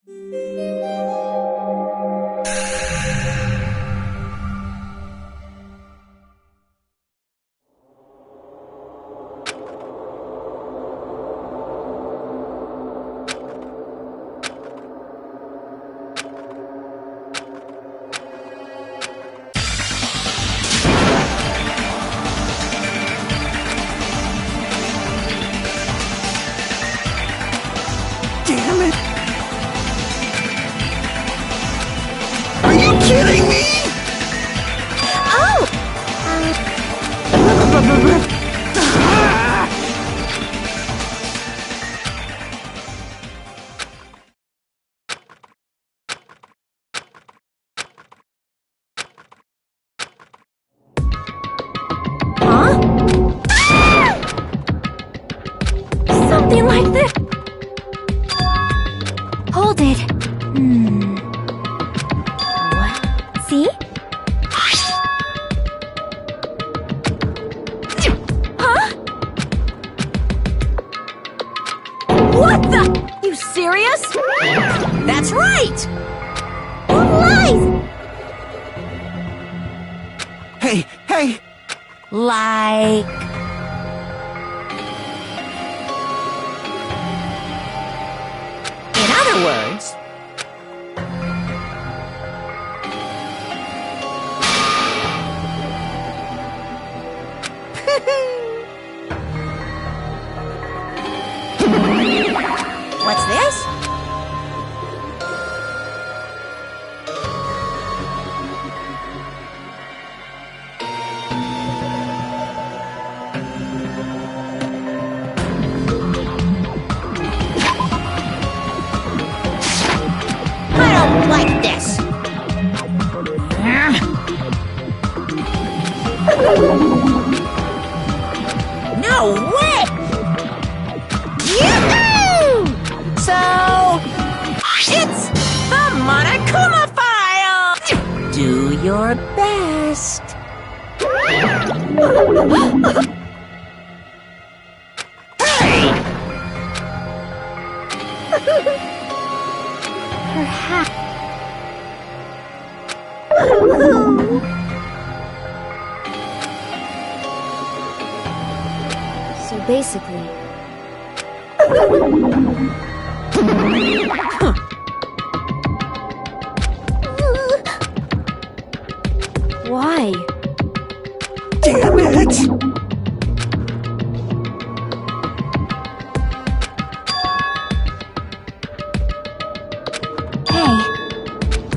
Damn it! Are you kidding me? Oh! Huh? Something like this. Hold it. What? See? Huh? What the? You serious? That's right! Who lies? Hey, hey! Like... In other words... What's this? I don't like this. No way! Yoo-hoo! So, it's the Monokuma file! Do your best. Hey! Perhaps. So basically... Why? Damn it! Hey,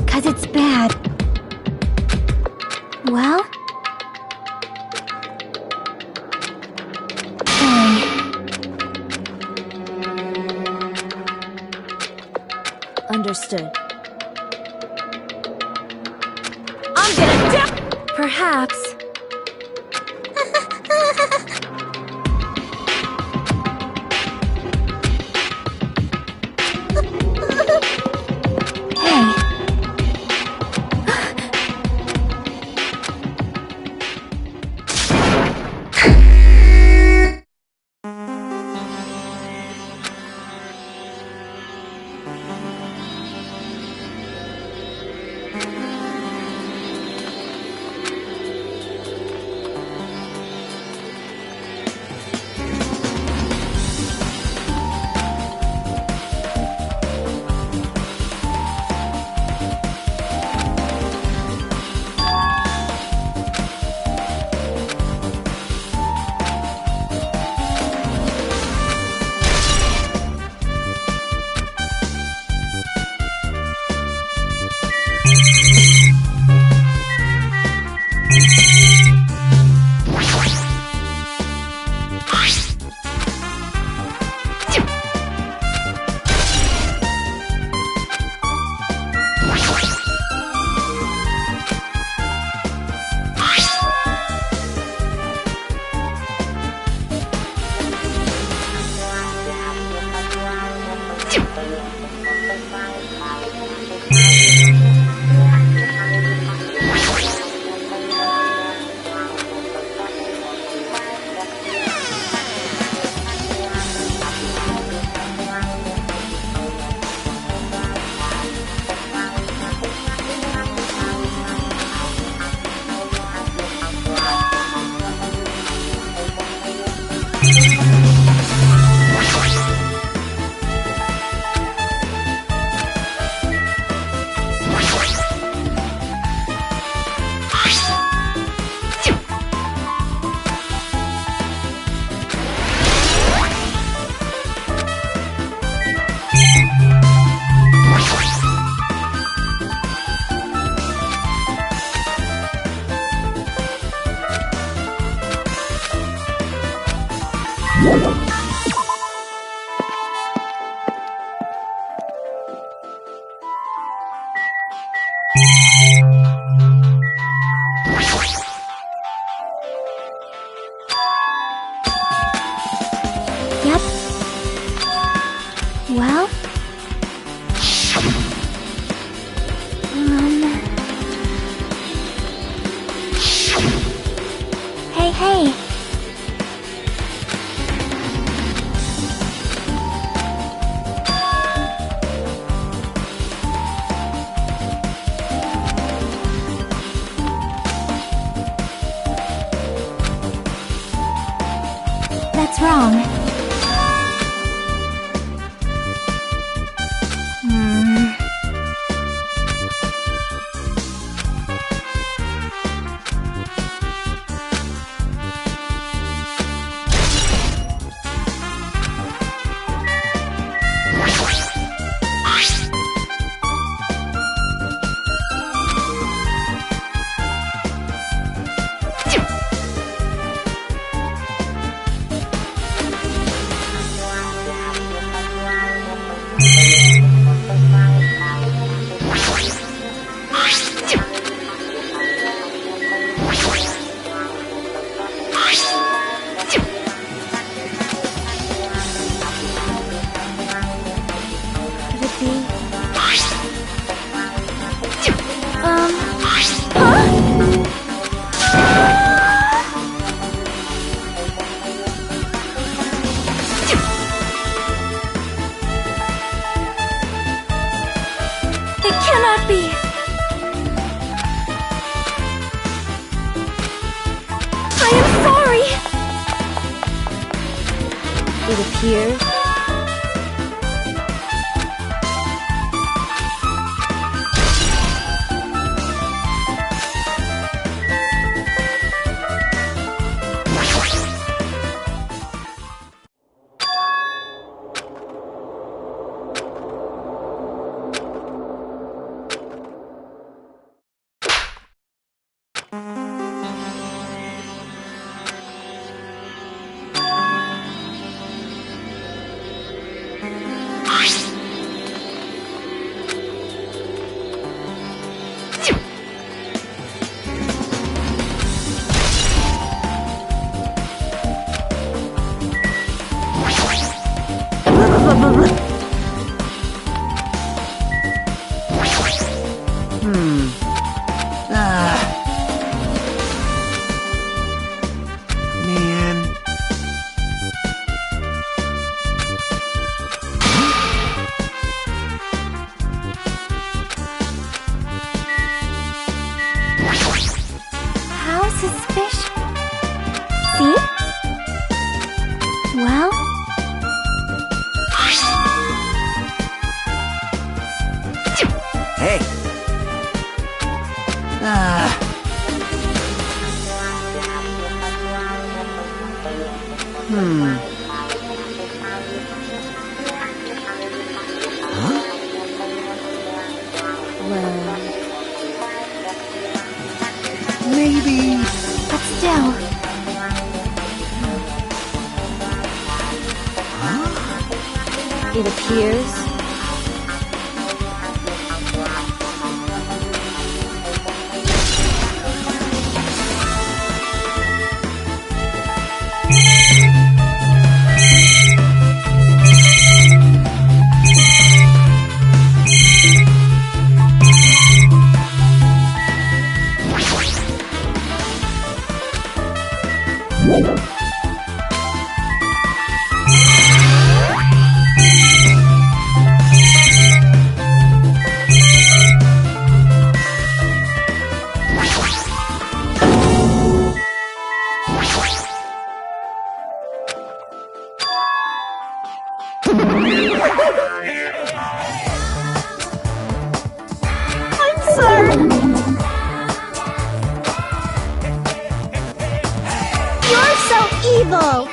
'cause it's bad. Well? Sorry. Understood. I'm gonna die! Perhaps. Hey. Yep. Well? Hey, hey. That's wrong. It cannot be! I am sorry! It appears... Man. How suspicious. See? Well? Hey. Huh? Well... Maybe. But still... Huh? It appears... evil!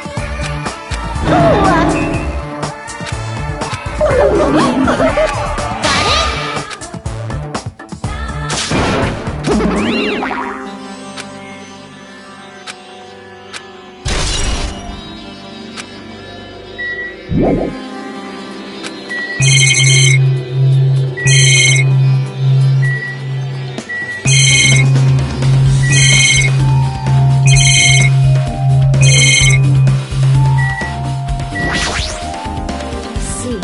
See,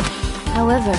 however...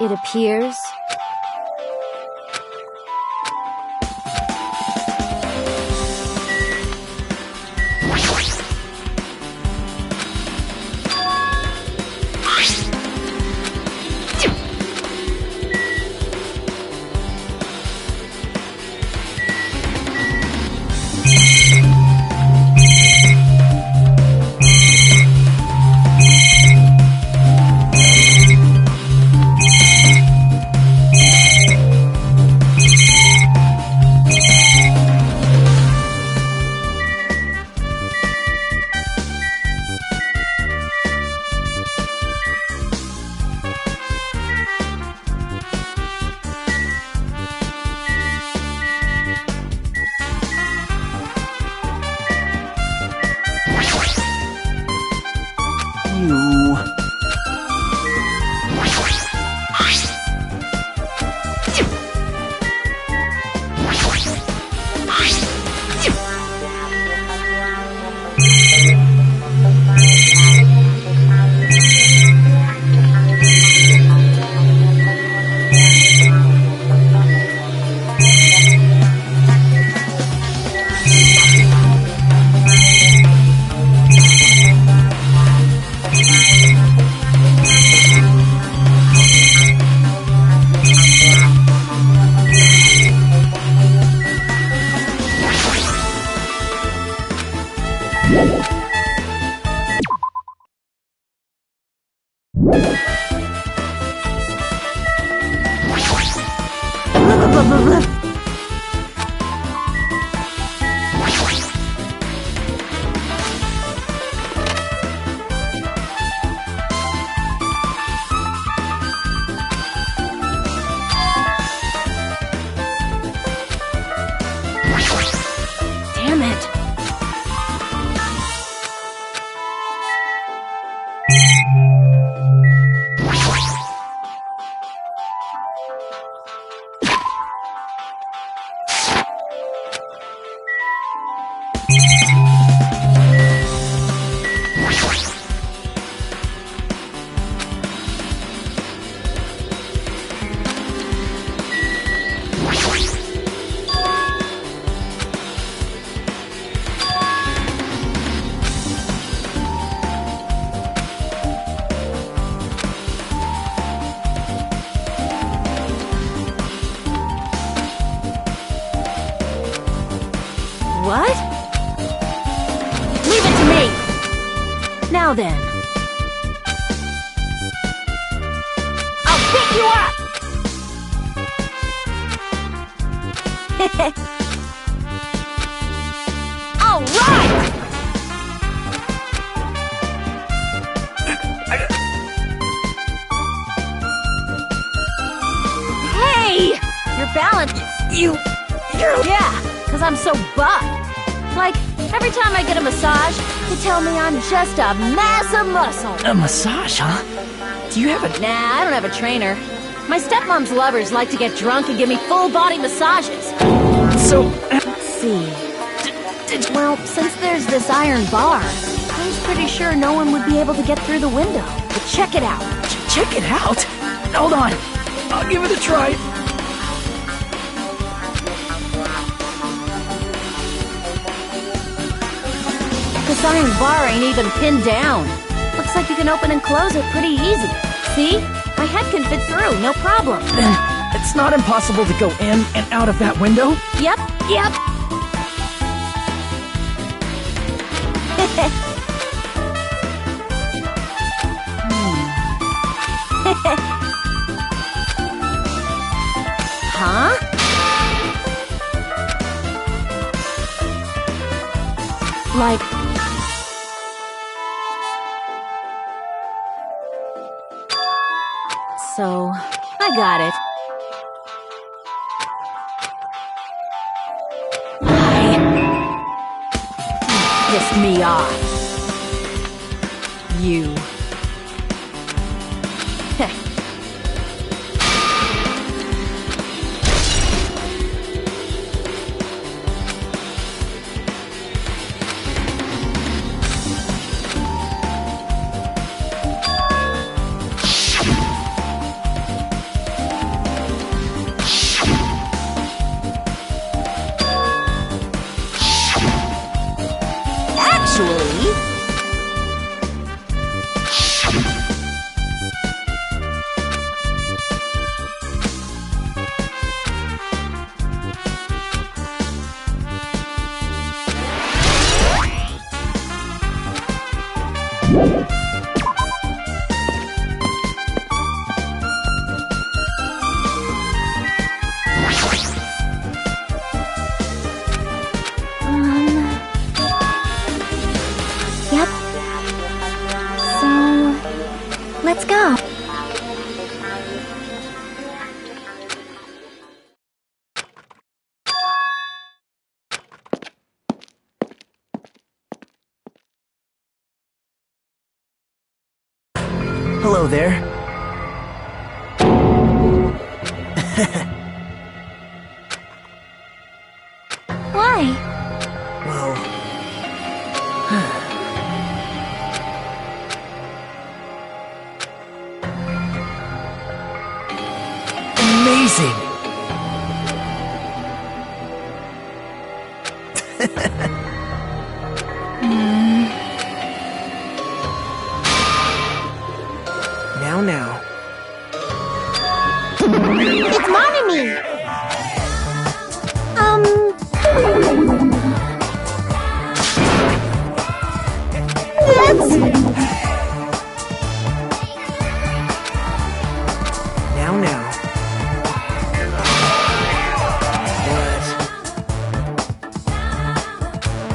It appears... You... Damn it! Now then. I'll pick you up! All right! Hey! Your balance... You're... Yeah, because I'm so buff. Like, every time I get a massage, they tell me I'm just a mass of muscle. A massage, huh? Do you have a... Nah, I don't have a trainer. My stepmom's lovers like to get drunk and give me full-body massages. So... Let's see. Well, since there's this iron bar, I was pretty sure no one would be able to get through the window. But check it out. Check it out? Hold on. I'll give it a try. This iron bar ain't even pinned down. Looks like you can open and close it pretty easy. See? My head can fit through, no problem. Then it's not impossible to go in and out of that window? Yep. Huh? Like... So, I got it. You pissed me off. You. Yep. So, let's go. Hello there. Why? Well... Amazing! Now. It's Mommy! Yes! Now.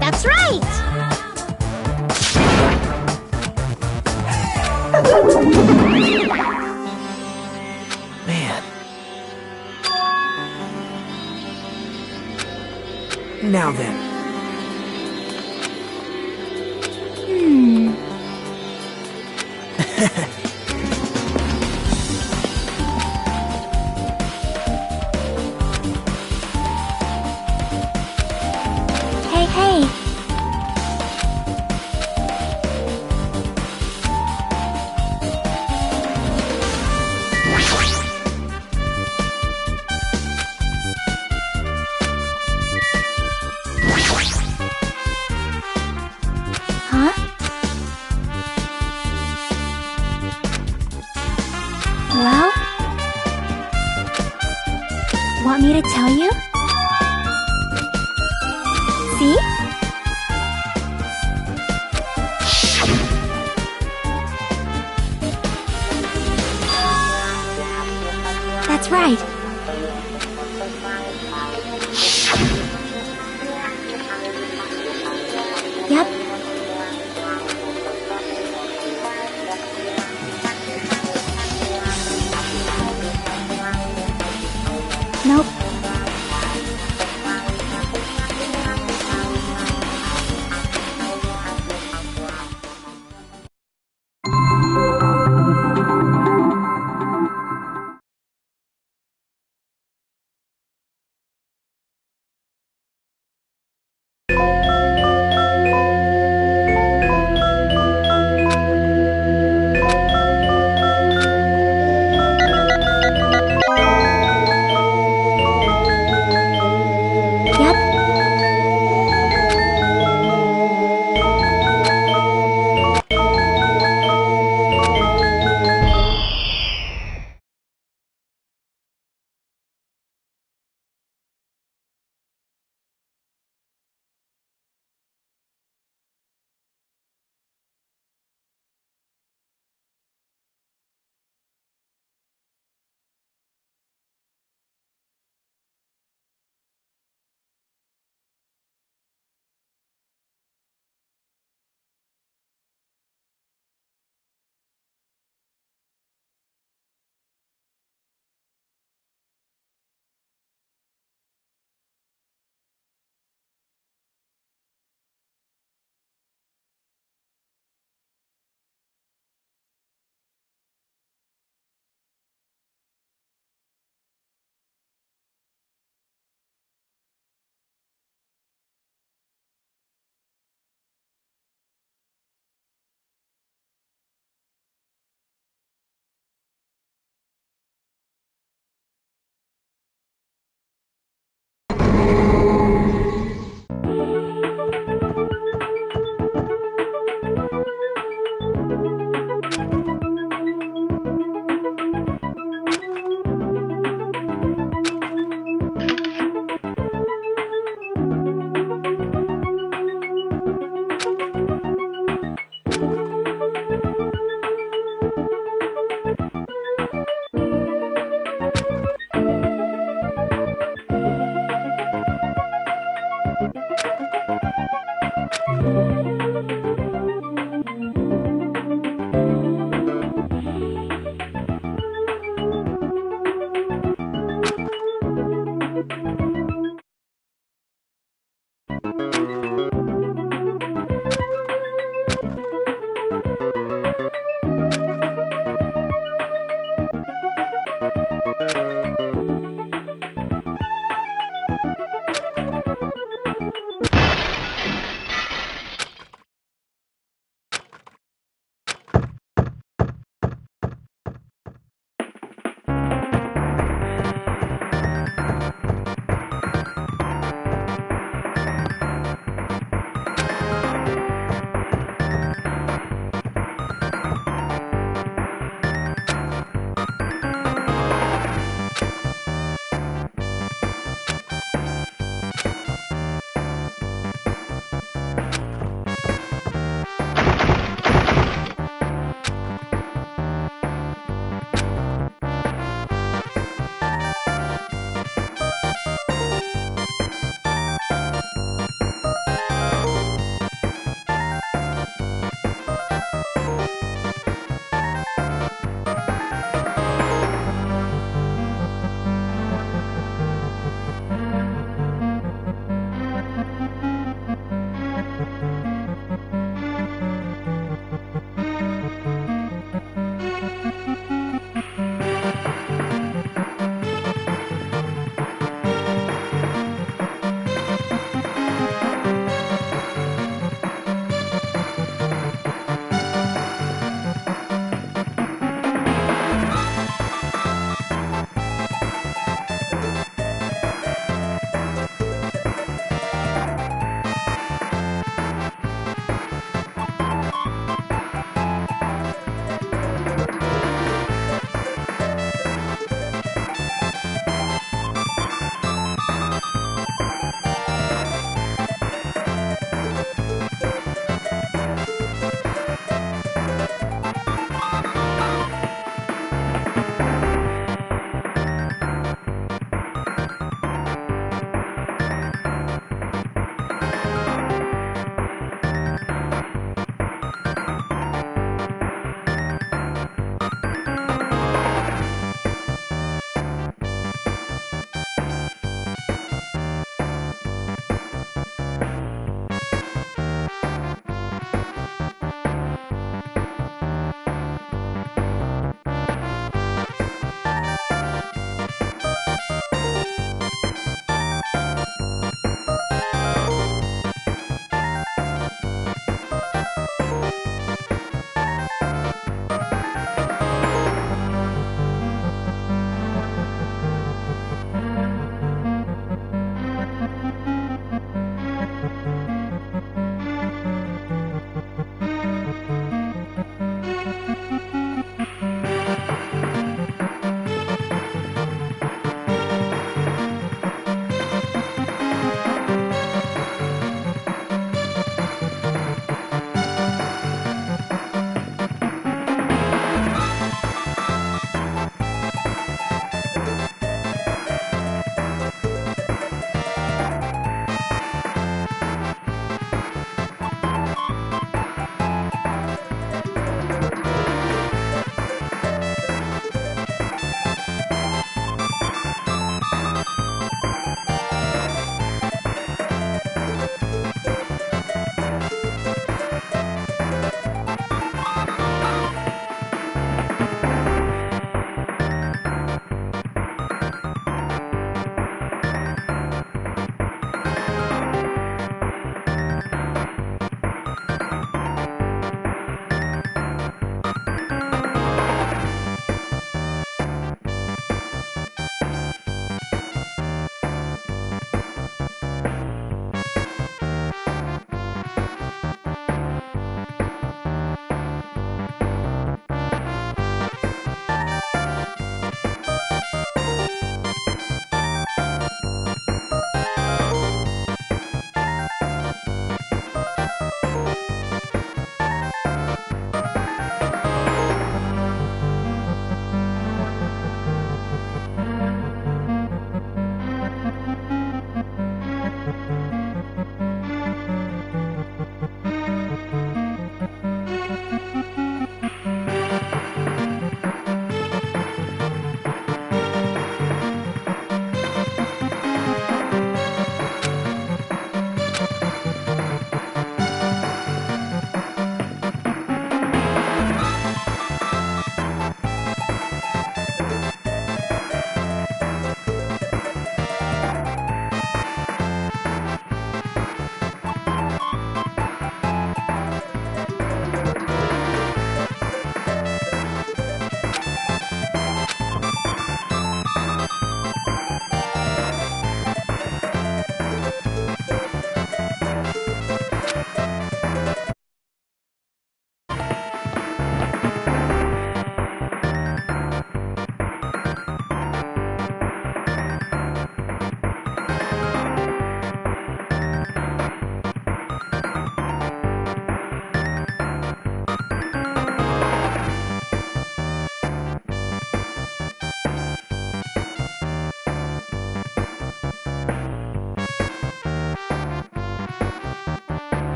That's right! Man. Now then. Hey. Huh? Well? Want me to tell you? See? That's right. Yep. Nope.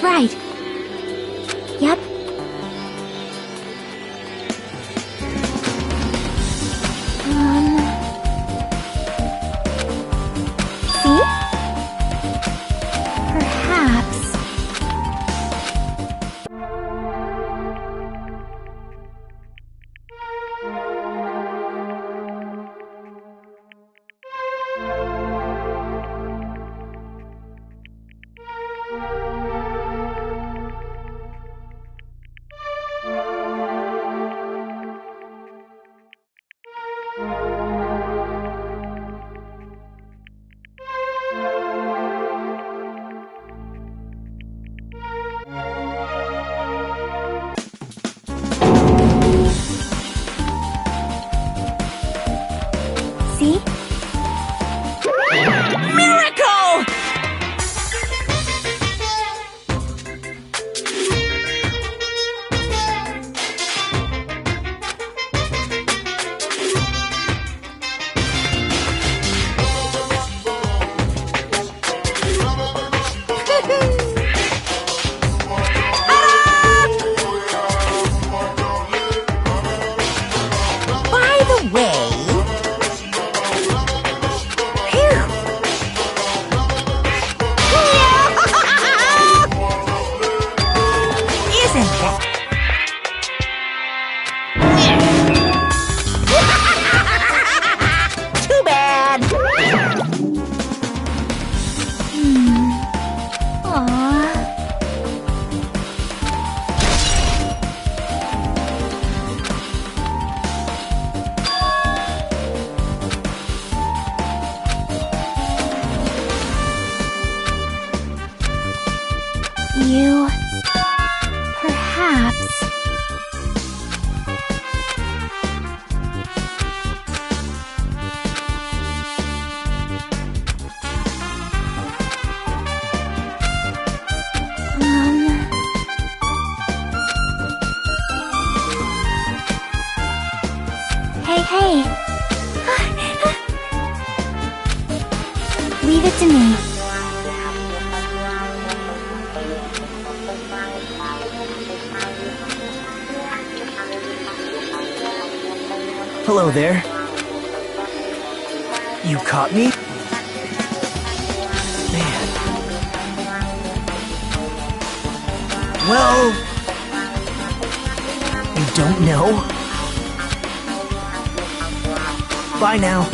That's right. Yep. See? Perhaps. See? Miracle! By the way... Isn't that... Too bad! Aww. You... perhaps... Hey. Leave it to me. Hello there. You caught me? Man. Well... You don't know? Bye now.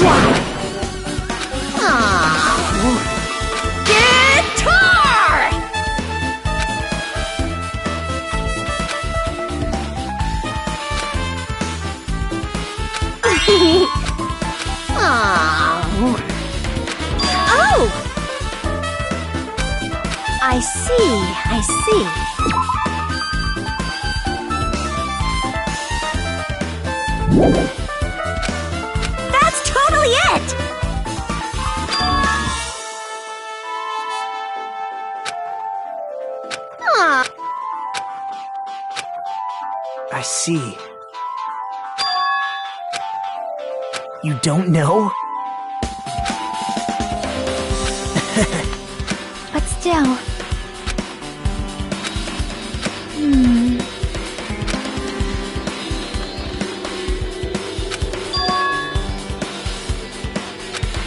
Why? Guitar! Oh! I see. That's totally it! I see. You don't know? But still...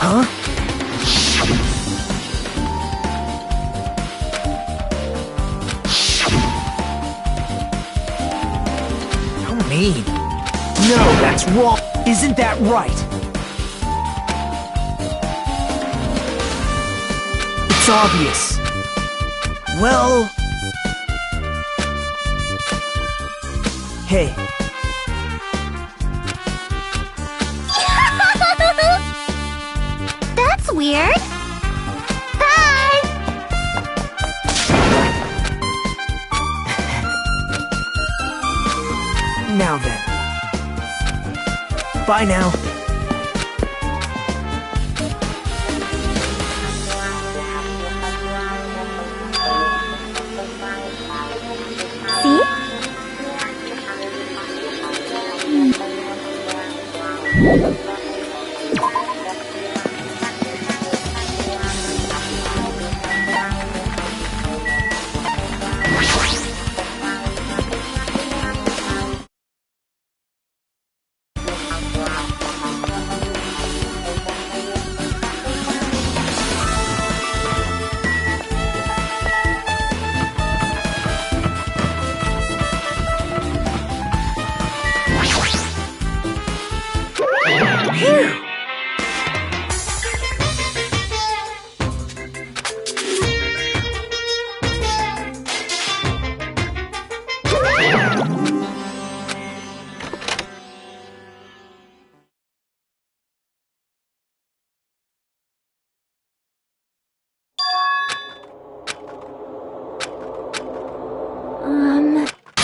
Huh? How mean. No, that's wrong. Isn't that right? It's obvious. Well... Hey. That's weird. Bye! Now then. Bye now. See? Phew!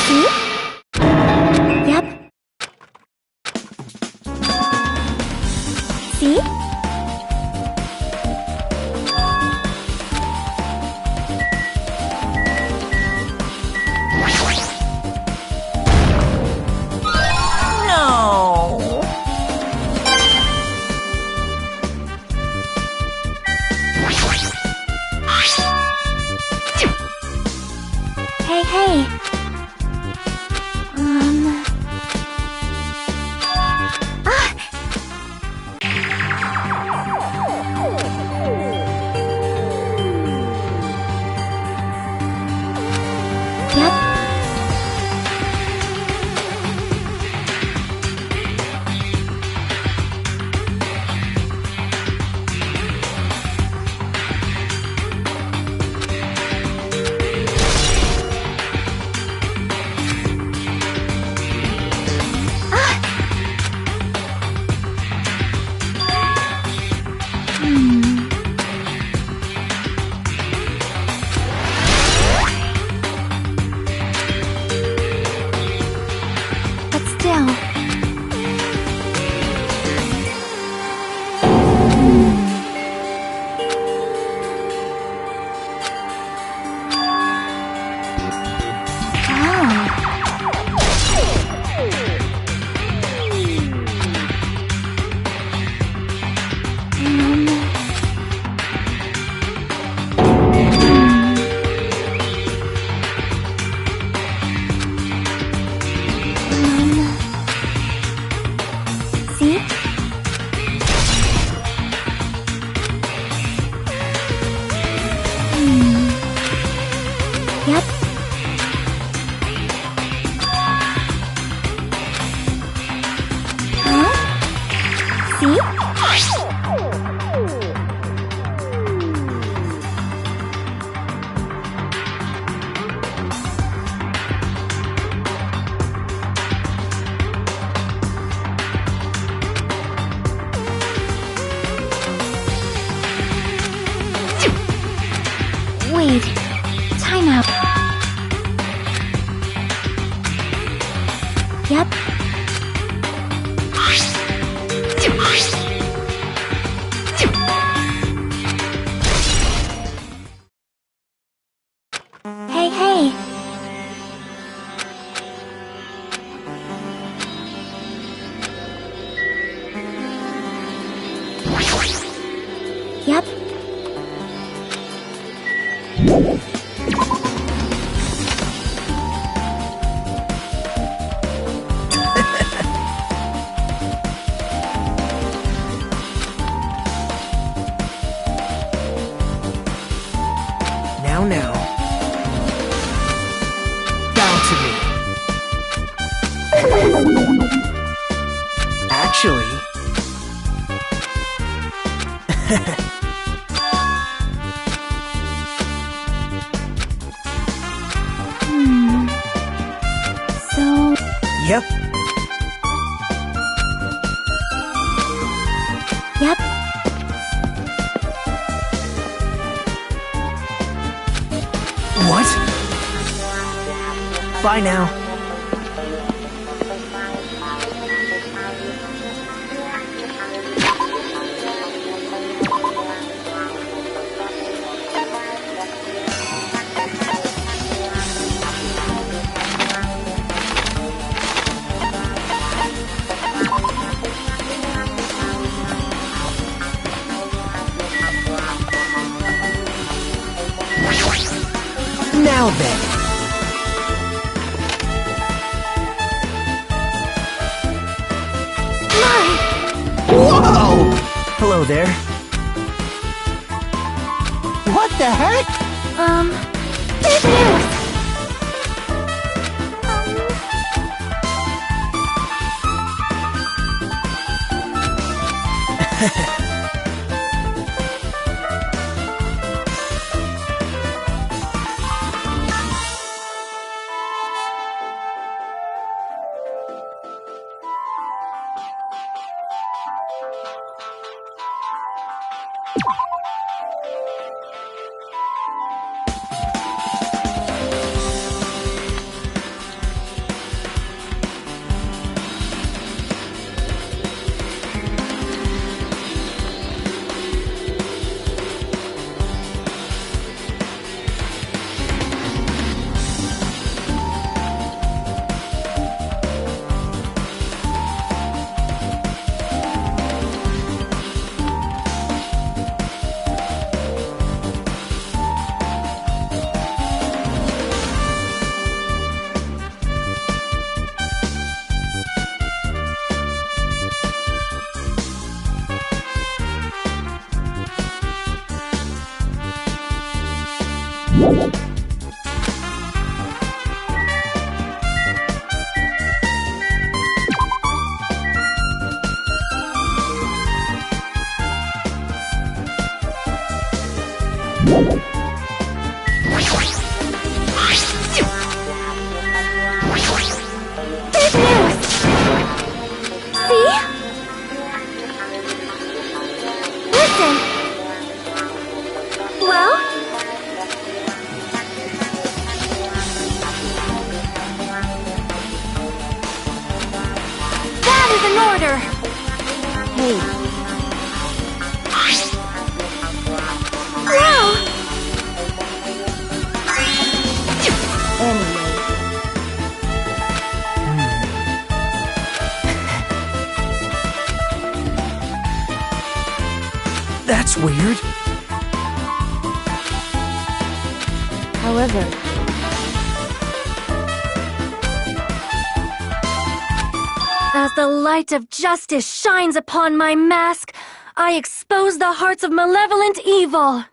See? Yep. See? No! Hey. Yep. But still... See? Yep. Huh? See? Yep. Hey, hey. Yep. Now. Bow to me. Actually... So... Yep. Yep. What? Bye now. Now then. Whoa! Hello there. What the heck? Big news! That's weird. However, as the light of justice shines upon my mask, I expose the hearts of malevolent evil.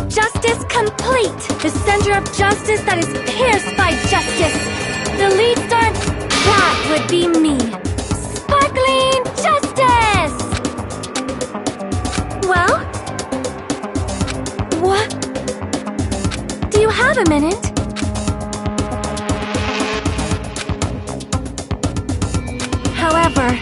Justice complete! The center of justice that is pierced by justice. The lead star, that would be me. Sparkling justice! Well? What? Do you have a minute? However...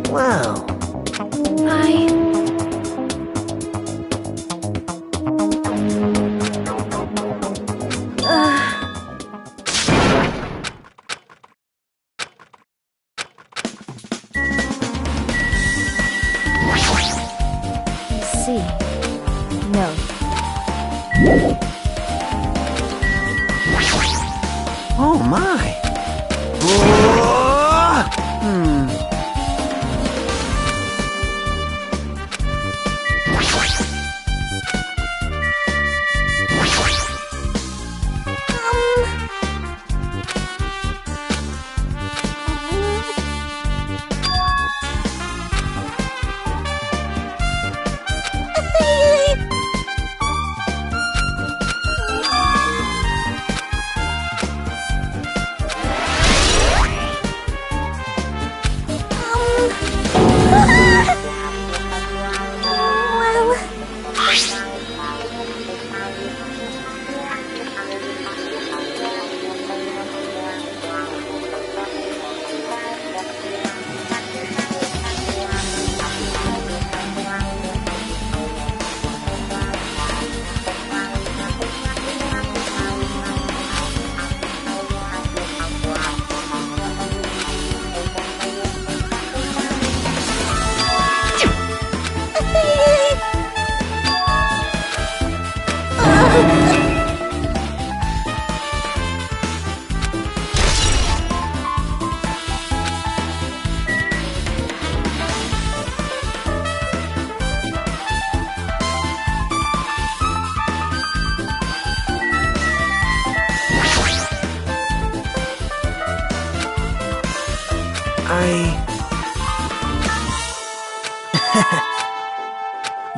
Well, Let's see. No. oh my.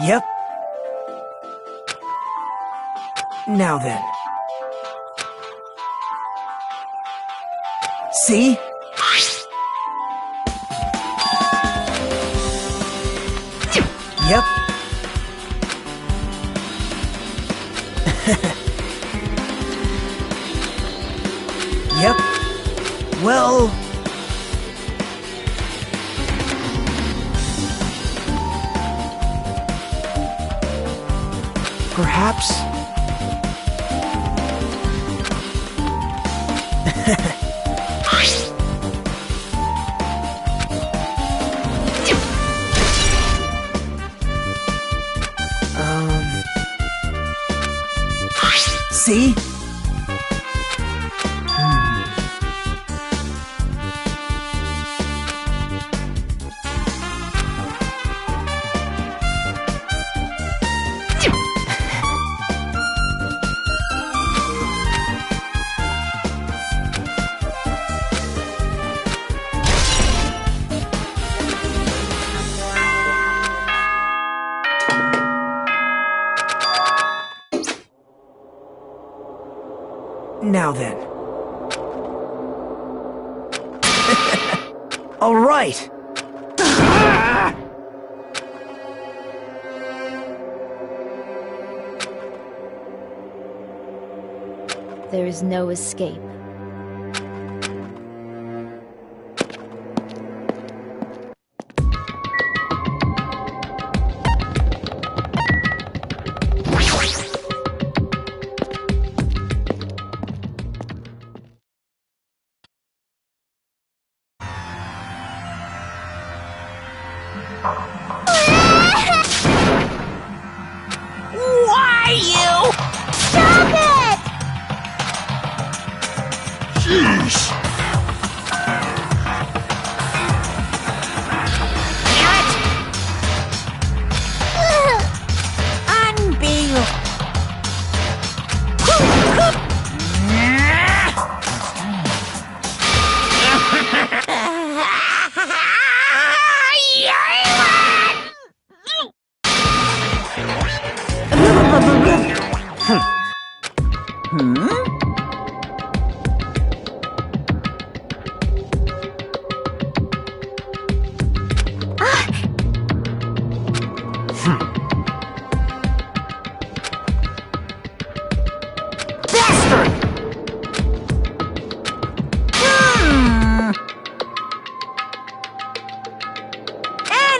Yep. Now then. See? Yep. Yep. Well... perhaps... See? Now then. All right. There is no escape. Why you? Stop it! Jeez.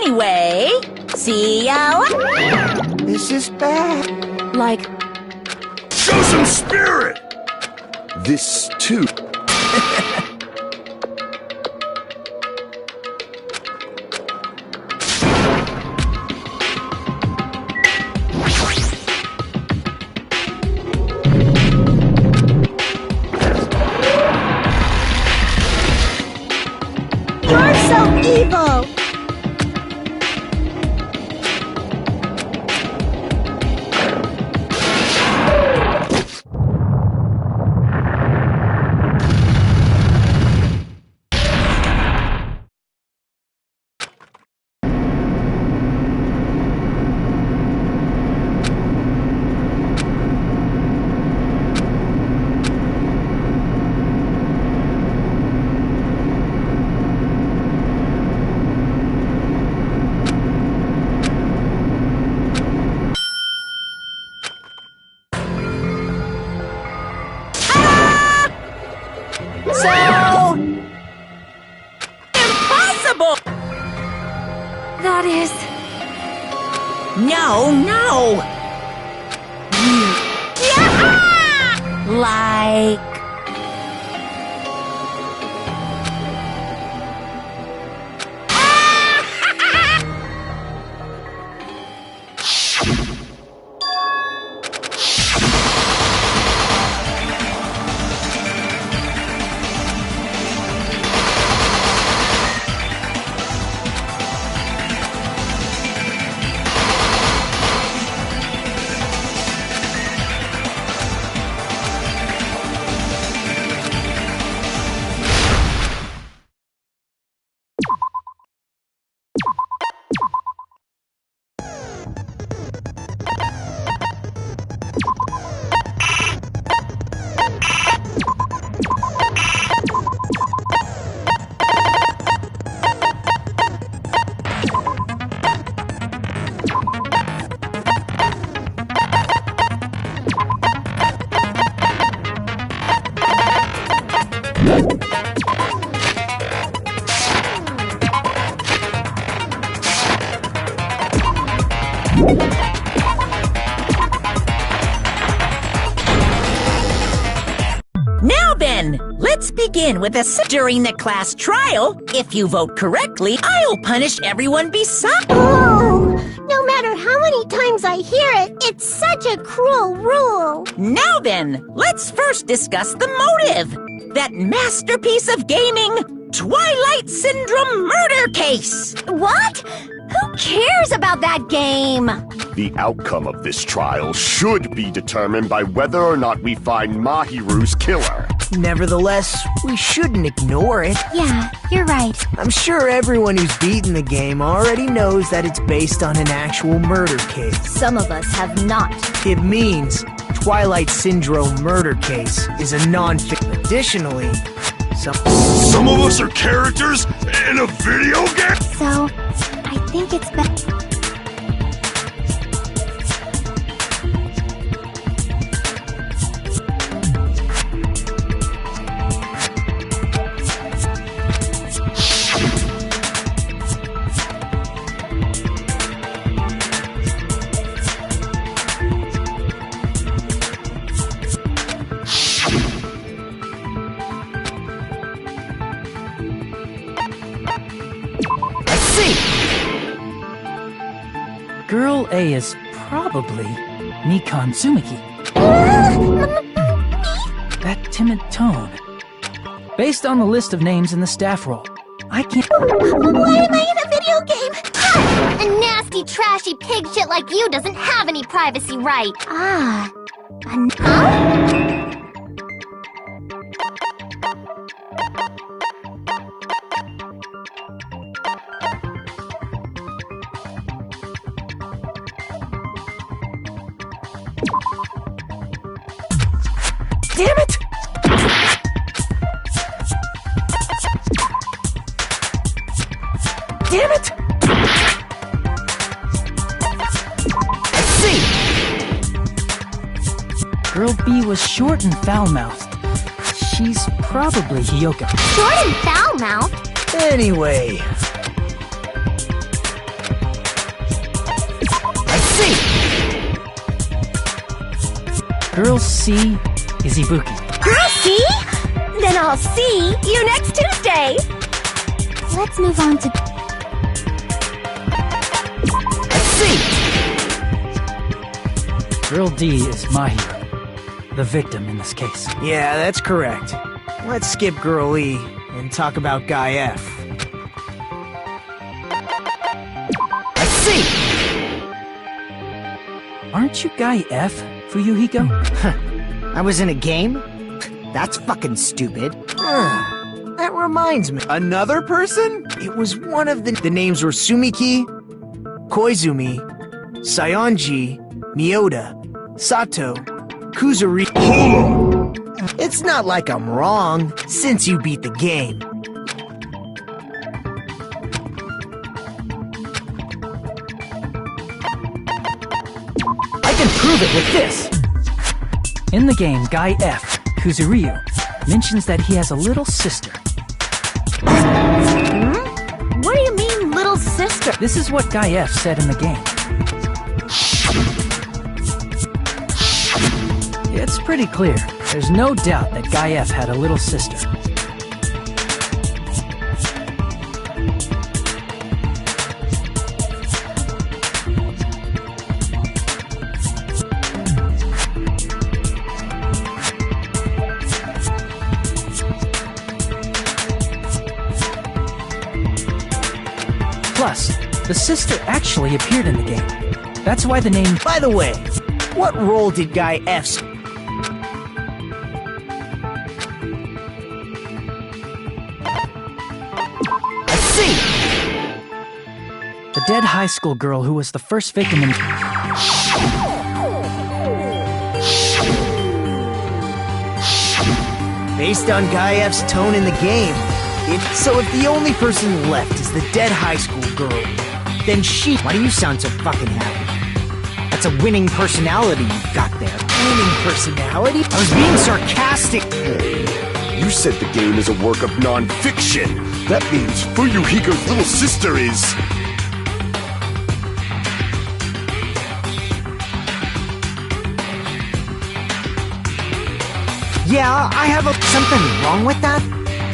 Anyway, see ya. This is bad. Like, Show some spirit! This, too. you're so evil. So impossible. That is. No. Yeah! Like. Now then, let's begin with during the class trial. If you vote correctly, I'll punish everyone beside. Oh, no matter how many times I hear it, it's such a cruel rule. Now then, let's first discuss the motive. That masterpiece of gaming, Twilight Syndrome murder case. What? Who cares about that game? The outcome of this trial should be determined by whether or not we find Mahiru's killer. Nevertheless, we shouldn't ignore it. Yeah, you're right. I'm sure everyone who's beaten the game already knows that it's based on an actual murder case. Some of us have not. It means Twilight Syndrome murder case is a non-fiction. Additionally, Some of us are characters in a video game? So, I think it's better. Girl A is probably Mikan Tsumiki. That timid tone. Based on the list of names in the staff roll, I can't. Why am I in a video game? Ha! A nasty, trashy pig shit like you doesn't have any privacy right. Ah. Huh? damn it! Damn it! I see! Girl B was short and foul-mouthed. She's probably Hyoka. Short and foul-mouthed? Anyway, Girl C is Ibuki. Girl, see? Then I'll see you next Tuesday. Let's move on to... C! Girl D is Mahiro, the victim in this case. Yeah, that's correct. Let's skip Girl E and talk about Guy F. C! Aren't you Guy F, Fuyuhiko? I was in a game? That's fucking stupid. That reminds me. Another person? It was one of the names were Sumiki, Koizumi, Sayonji, Miyota, Sato, Kuzuri. Hold on! It's not like I'm wrong, since you beat the game. I can prove it with this! In the game, Guy F, Kuzuryu, mentions that he has a little sister. What do you mean, little sister? This is what Guy F said in the game. It's pretty clear. There's no doubt that Guy F had a little sister. Plus, the sister actually appeared in the game. That's why the name... By the way, what role did Guy F's... C! The dead high school girl who was the first victim in... Based on Guy F's tone in the game, so if the only person left is the dead high school girl, then she... Why do you sound so fucking happy? That's a winning personality you've got there. Winning personality? I was being sarcastic. Hey, you said the game is a work of non-fiction. That means Fuyuhiko's little sister is... Yeah, I have something wrong with that?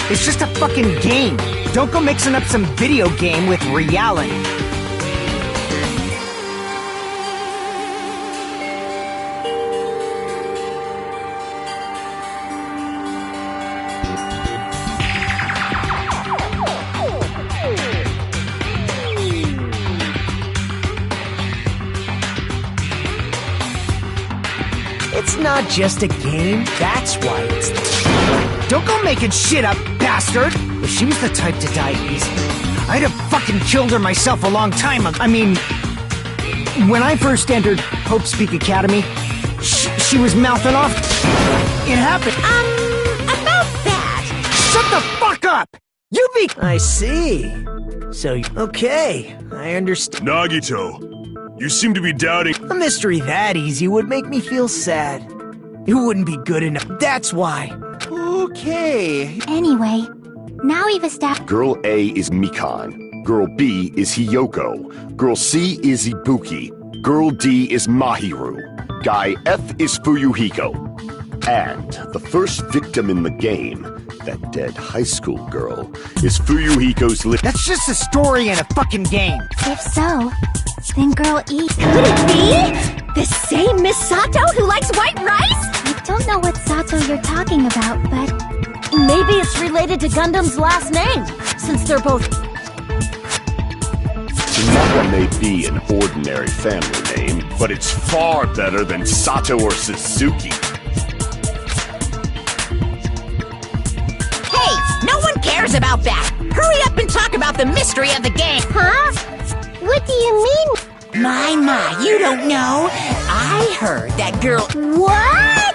It's just a fucking game. Don't go mixing up some video game with reality. It's not just a game, that's why it's... Don't go making shit up, bastard! If she was the type to die easy, I'd have fucking killed her myself a long time ago. I mean, when I first entered Hope's Peak Academy, she was mouthing off. It happened. About that. Shut the fuck up! You be... I see. So, okay, I understand. Nagito, you seem to be doubting... A mystery that easy would make me feel sad. It wouldn't be good enough, that's why. Okay. Anyway, now we've established... Girl A is Mikan. Girl B is Hiyoko. Girl C is Ibuki. Girl D is Mahiru. Guy F is Fuyuhiko. And the first victim in the game, that dead high school girl, is Fuyuhiko's That's just a story in a fucking game. If so, then Girl E... Could it be? The same Miss Sato who likes white rice? I don't know what Sato you're talking about, but... Maybe it's related to Gundam's last name, since they're both... Tanaka may be an ordinary family name, but it's far better than Sato or Suzuki. Hey, no one cares about that! Hurry up and talk about the mystery of the game! Huh? What do you mean? My, you don't know? I heard that girl What?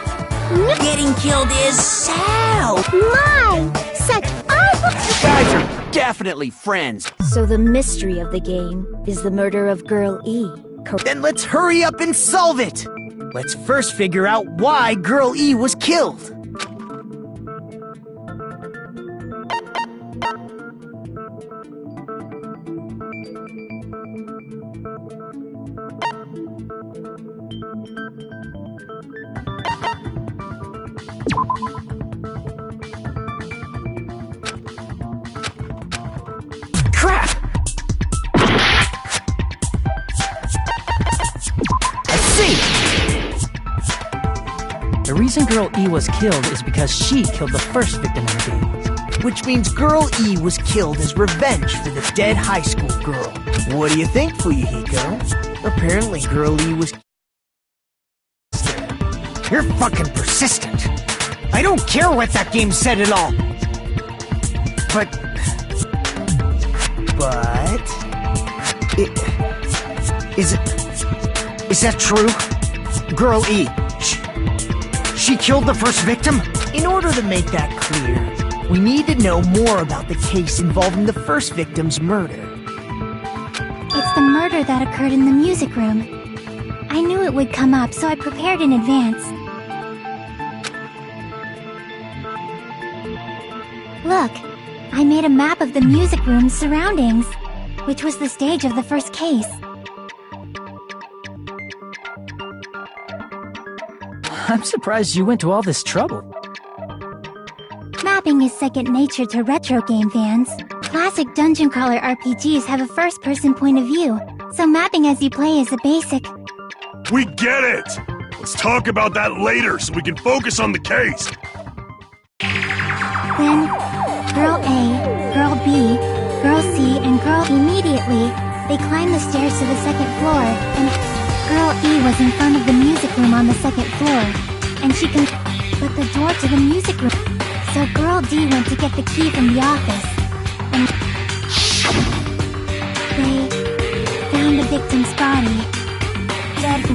getting killed is Sao! My! Such awful... You guys are definitely friends. So the mystery of the game is the murder of Girl E. Then let's hurry up and solve it. Let's first figure out why Girl E was killed. The reason Girl E was killed is because she killed the first victim in the game. Which means Girl E was killed as revenge for the dead high school girl. What do you think, Fuyuhiko? Apparently Girl E was... You're fucking persistent. I don't care what that game said at all. But... Is that true? Girl E, she killed the first victim? In order to make that clear, we need to know more about the case involving the first victim's murder. It's the murder that occurred in the music room. I knew it would come up, so I prepared in advance. Look, I made a map of the music room's surroundings, which was the stage of the first case. I'm surprised you went to all this trouble. Mapping is second nature to retro game fans. Classic dungeon crawler RPGs have a first-person point of view, so mapping as you play is a basic. We get it! Let's talk about that later so we can focus on the case. Then, Girl A, Girl B, Girl C, and Girl immediately, they climbed the stairs to the second floor, and Girl E was in front of the music room on the second floor, and she can... But the door to the music room... So Girl D went to get the key from the office, and... They... found the victim's body. Dead.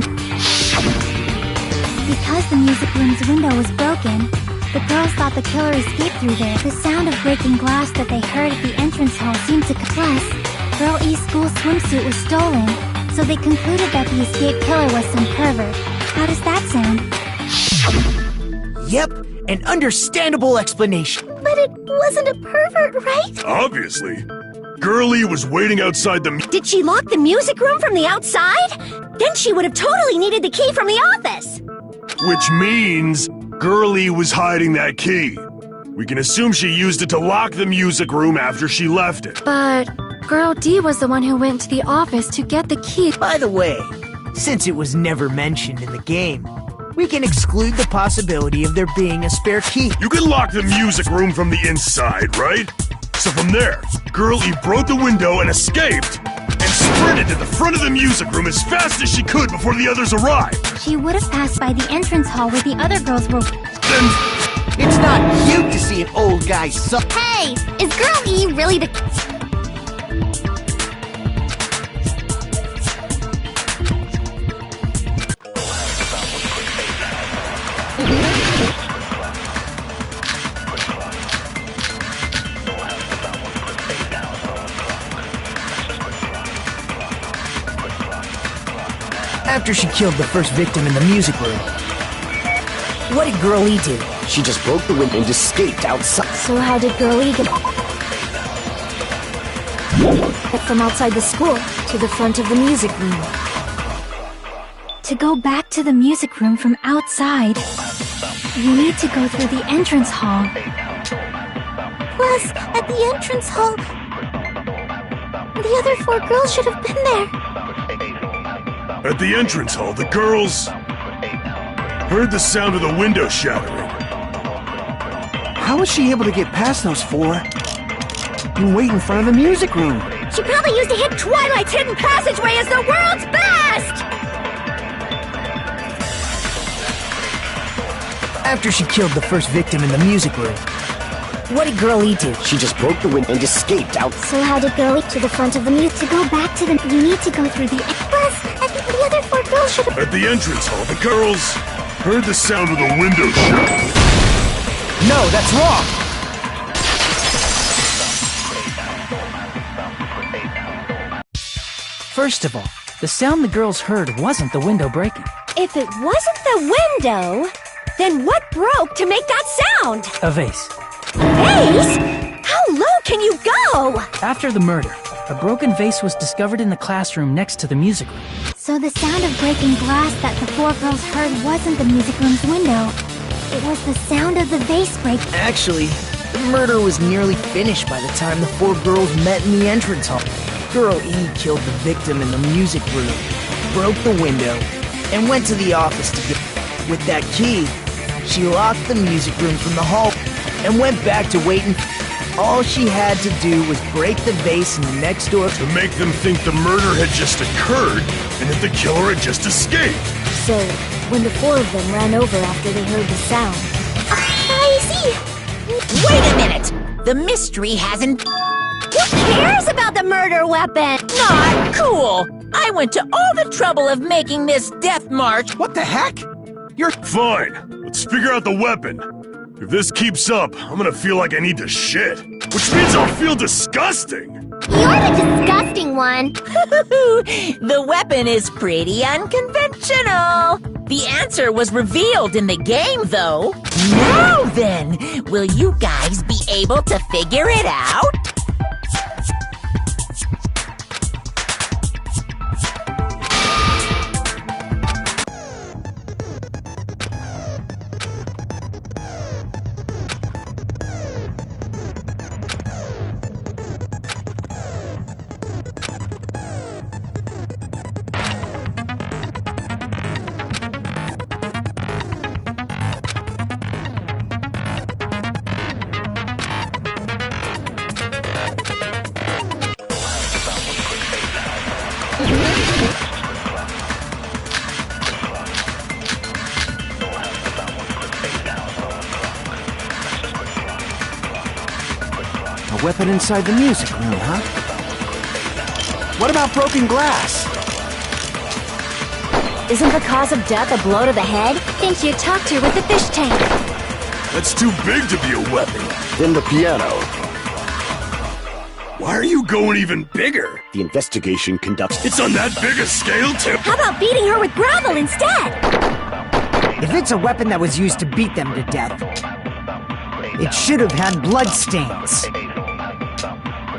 Because the music room's window was broken, the girls thought the killer escaped through there. The sound of breaking glass that they heard at the entrance hall seemed to... Plus, Girl E's school swimsuit was stolen, so they concluded that the escaped killer was some pervert. How does that sound? Yep, an understandable explanation. But it wasn't a pervert, right? Obviously. Girlie was waiting outside the... Did she lock the music room from the outside? Then she would have totally needed the key from the office. Which means Girlie was hiding that key. We can assume she used it to lock the music room after she left it. But Girl D was the one who went to the office to get the key. By the way, since it was never mentioned in the game, we can exclude the possibility of there being a spare key. You can lock the music room from the inside, right? So from there, Girl E broke the window and escaped, and sprinted to the front of the music room as fast as she could before the others arrived. She would have passed by the entrance hall where the other girls were... Then... It's not cute to see an old guy suck. Hey! Is Girl E really the... After she killed the first victim in the music room, what did Girl E do? She just broke the window and escaped outside. So how did Girl E get from outside the school to the front of the music room? To go back to the music room from outside, you need to go through the entrance hall. Plus, at the entrance hall, the other 4 girls should have been there. At the entrance hall, the girls... heard the sound of the window shattering. How was she able to get past those 4 and wait in front of the music room? She probably used to hit Twilight's hidden passageway as the world's best! After she killed the first victim in the music room, what did Girl E do? She just broke the window and escaped out. So how did Girl E to the front of the music? To go back to the... You need to go through the... Plus, I think the other 4 girls should have... At the entrance hall, the girls heard the sound of the window shattering. No, that's wrong! First of all, the sound the girls heard wasn't the window breaking. If it wasn't the window, then what broke to make that sound? A vase. Vase? How low can you go? After the murder, a broken vase was discovered in the classroom next to the music room. So the sound of breaking glass that the 4 girls heard wasn't the music room's window. It was the sound of the vase break. Actually, the murder was nearly finished by the time the 4 girls met in the entrance hall. Girl E killed the victim in the music room, broke the window, and went to the office to get... With that key, She locked the music room from the hall and went back to waiting. All she had to do was break the vase in the next door To make them think the murder had just occurred and that the killer had just escaped. So, when the four of them ran over after they heard the sound. I see! Wait a minute! The mystery hasn't... Who cares about the murder weapon? Not cool! I went to all the trouble of making this death march. What the heck? You're Fine, let's figure out the weapon. If this keeps up, I'm gonna feel like I need to shit. Which means I'll feel disgusting. You're the disgusting one. The weapon is pretty unconventional. The answer was revealed in the game, though. Now then, will you guys be able to figure it out? a weapon inside the music room, huh? What about broken glass? Isn't the cause of death a blow to the head? Think you talked her with the fish tank. That's too big to be a weapon. Then the piano. Why are you going even bigger? The investigation conducts. It's on that big a scale, too? How about beating her with gravel instead? If it's a weapon that was used to beat them to death, it should have had bloodstains.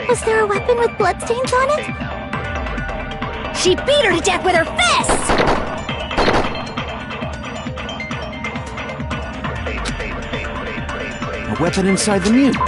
Was there a weapon with bloodstains on it? She beat her to death with her fists! A weapon inside the music.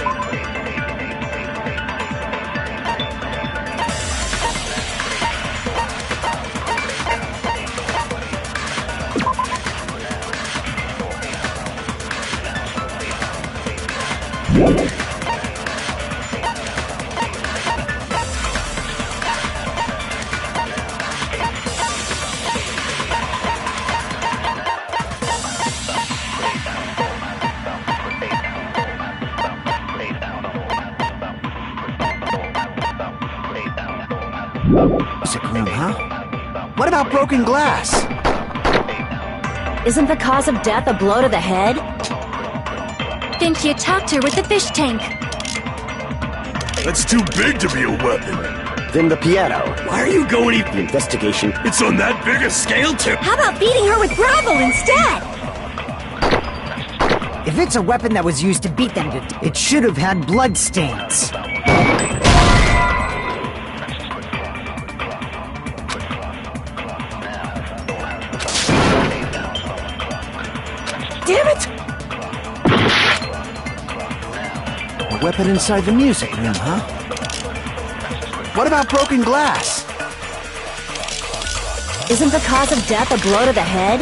Music room, huh? What about broken glass? Isn't the cause of death a blow to the head? Think you talked her with the fish tank. That's too big to be a weapon. Then the piano. Why are you going even... The investigation. It's on that big a scale, too? How about beating her with gravel instead? If it's a weapon that was used to beat them to death, it should have had bloodstains. Damn it! A weapon inside the music room, huh? What about broken glass? Isn't the cause of death a blow to the head?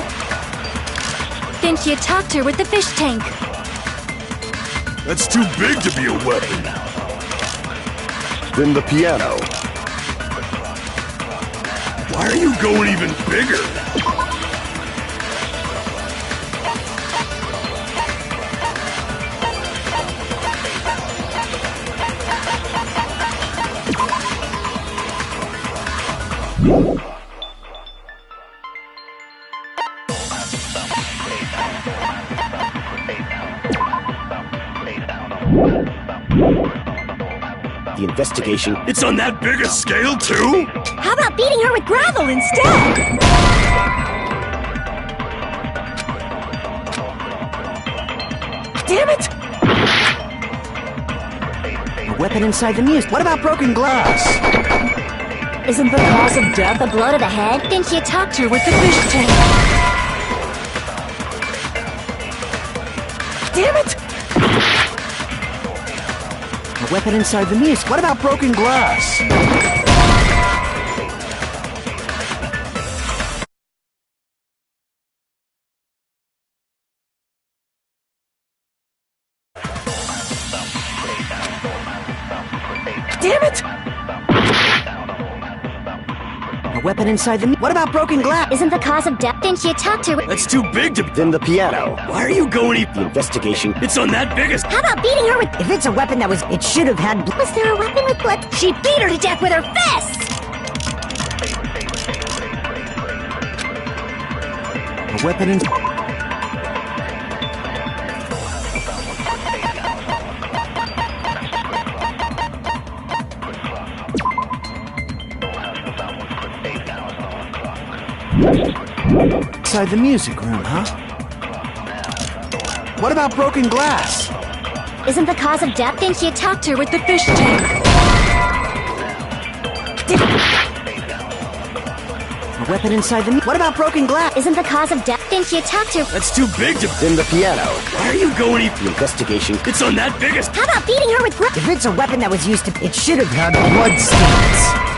Think you talked her with the fish tank. That's too big to be a weapon. Then the piano. Why are you going even bigger? The investigation. It's on that big a scale, too? How about beating her with gravel instead? Damn it! A weapon inside the music. What about broken glass? Isn't the cause of death a blow to the head? Think you talked her with the fish tank. Damn it! A weapon inside the music. What about broken glass? A weapon inside the... What about broken glass? Isn't the cause of death? Then she attacked her with... That's too big to... Then the piano. Why are you going... The investigation. It's on that biggest... How about beating her with... If it's a weapon that was... It should have had... Was there a weapon with blood? She beat her to death with her fists! A weapon in... Inside the music room, huh? What about broken glass? Isn't the cause of death? Then she attacked her with the fish tank. A weapon inside the... What about broken glass? Isn't the cause of death? Then she attacked her... That's too big to... Then the piano. Why are you going... The investigation. It's on that biggest... How about beating her with... If it's a weapon that was used to... It should have had blood stains.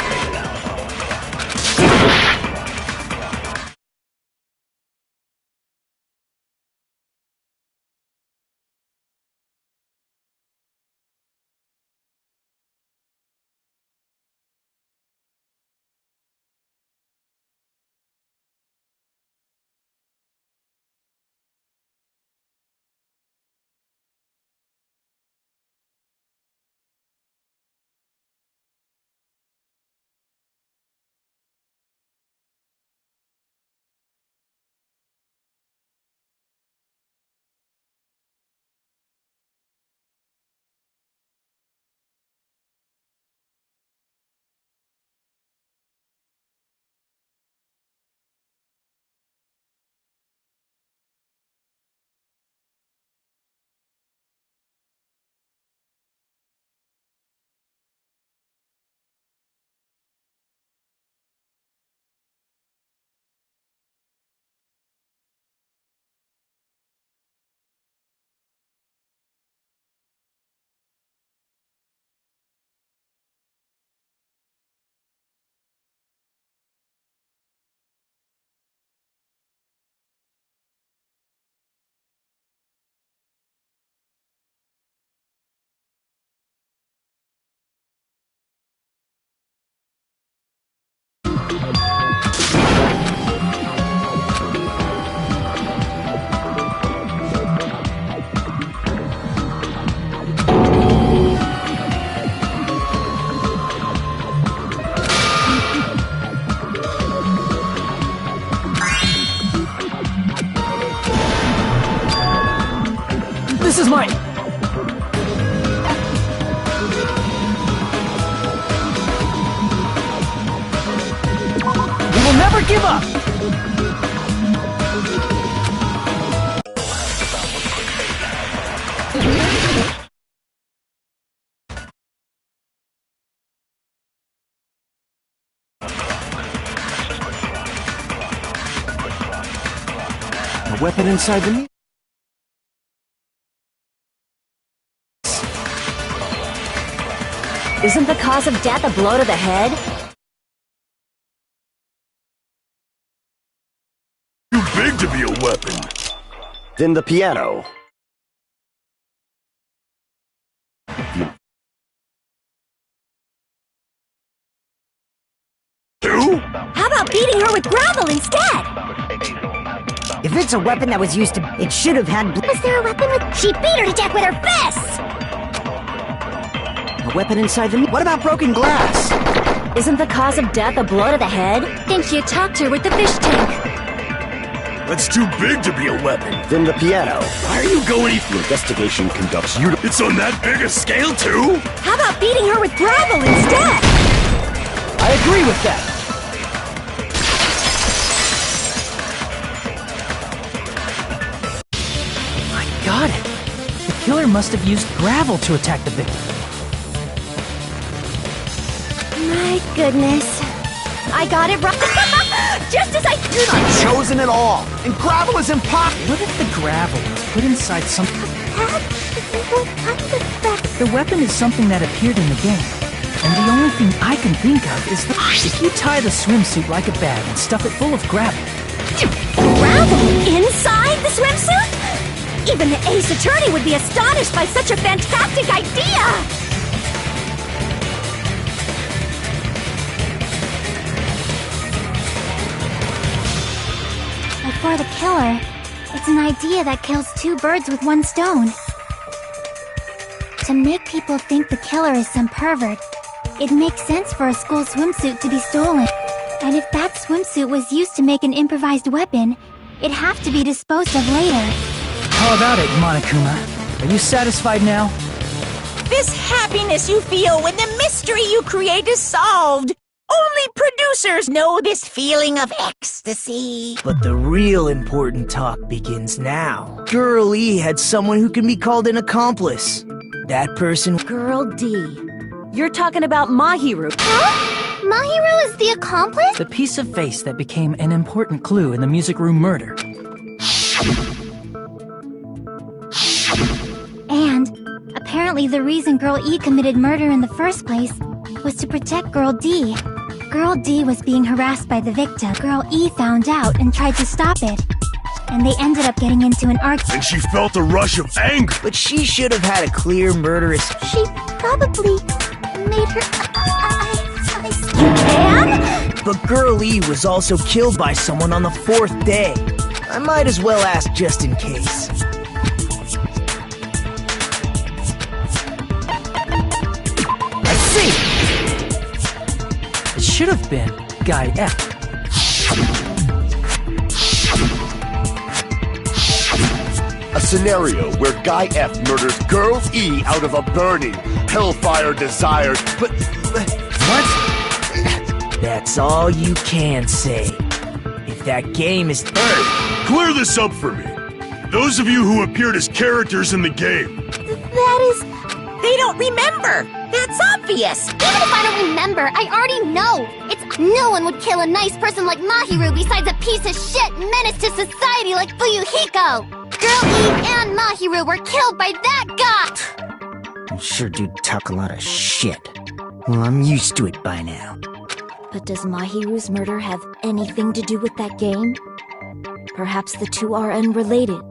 This is mine! We will never give up! A weapon inside the... Isn't the cause of death a blow to the head? Too big to be a weapon. Then the piano. Two? How about beating her with gravel instead? If it's a weapon that was used to... It should have had... Was there a weapon with... She beat her to death with her fists! A weapon inside the... What about broken glass? Isn't the cause of death a blow to the head? Then she attacked her with the fish tank. That's too big to be a weapon. Then the piano. Why are you going... The investigation conducts you... It's on that big a scale, too? How about beating her with gravel instead? I agree with that! I got it! The killer must have used gravel to attack the victim. My goodness. I got it right. Just as I... You're not chosen at all! And gravel is impossible! What if the gravel was put inside something? The weapon is something that appeared in the game. And the only thing I can think of is that if you tie the swimsuit like a bag and stuff it full of gravel. Gravel inside the swimsuit? Even the ace attorney would be astonished by such a fantastic idea! before the killer. It's an idea that kills two birds with one stone. To make people think the killer is some pervert, it makes sense for a school swimsuit to be stolen. And if that swimsuit was used to make an improvised weapon, it'd have to be disposed of later. How about it, Monokuma? Are you satisfied now? This happiness you feel when the mystery you create is solved. Only producers know this feeling of ecstasy. But the real important talk begins now. Girl E had someone who can be called an accomplice. That person... Girl D. You're talking about Mahiru. Huh? Mahiru is the accomplice? The piece of face that became an important clue in the music room murder. And apparently the reason Girl E committed murder in the first place was to protect Girl D. Girl D was being harassed by the victim. Girl E found out and tried to stop it. And they ended up getting into an argument. And she felt a rush of anger. But she should have had a clear murderous... She probably made her... You can? But Girl E was also killed by someone on the 4th day. I might as well ask just in case. I see! It should have been Guy F. A scenario where Guy F murders Girl E out of a burning, hellfire desire, but... What? That's all you can say. If that game is... Hey, clear this up for me. Those of you who appeared as characters in the game. That is... They don't remember. That's obvious. Even if I don't remember, I already know. No one would kill a nice person like Mahiru besides a piece of shit menace to society like Fuyuhiko. Girl E and Mahiru were killed by that guy. You sure do talk a lot of shit. Well, I'm used to it by now. But does Mahiru's murder have anything to do with that game? Perhaps the two are unrelated.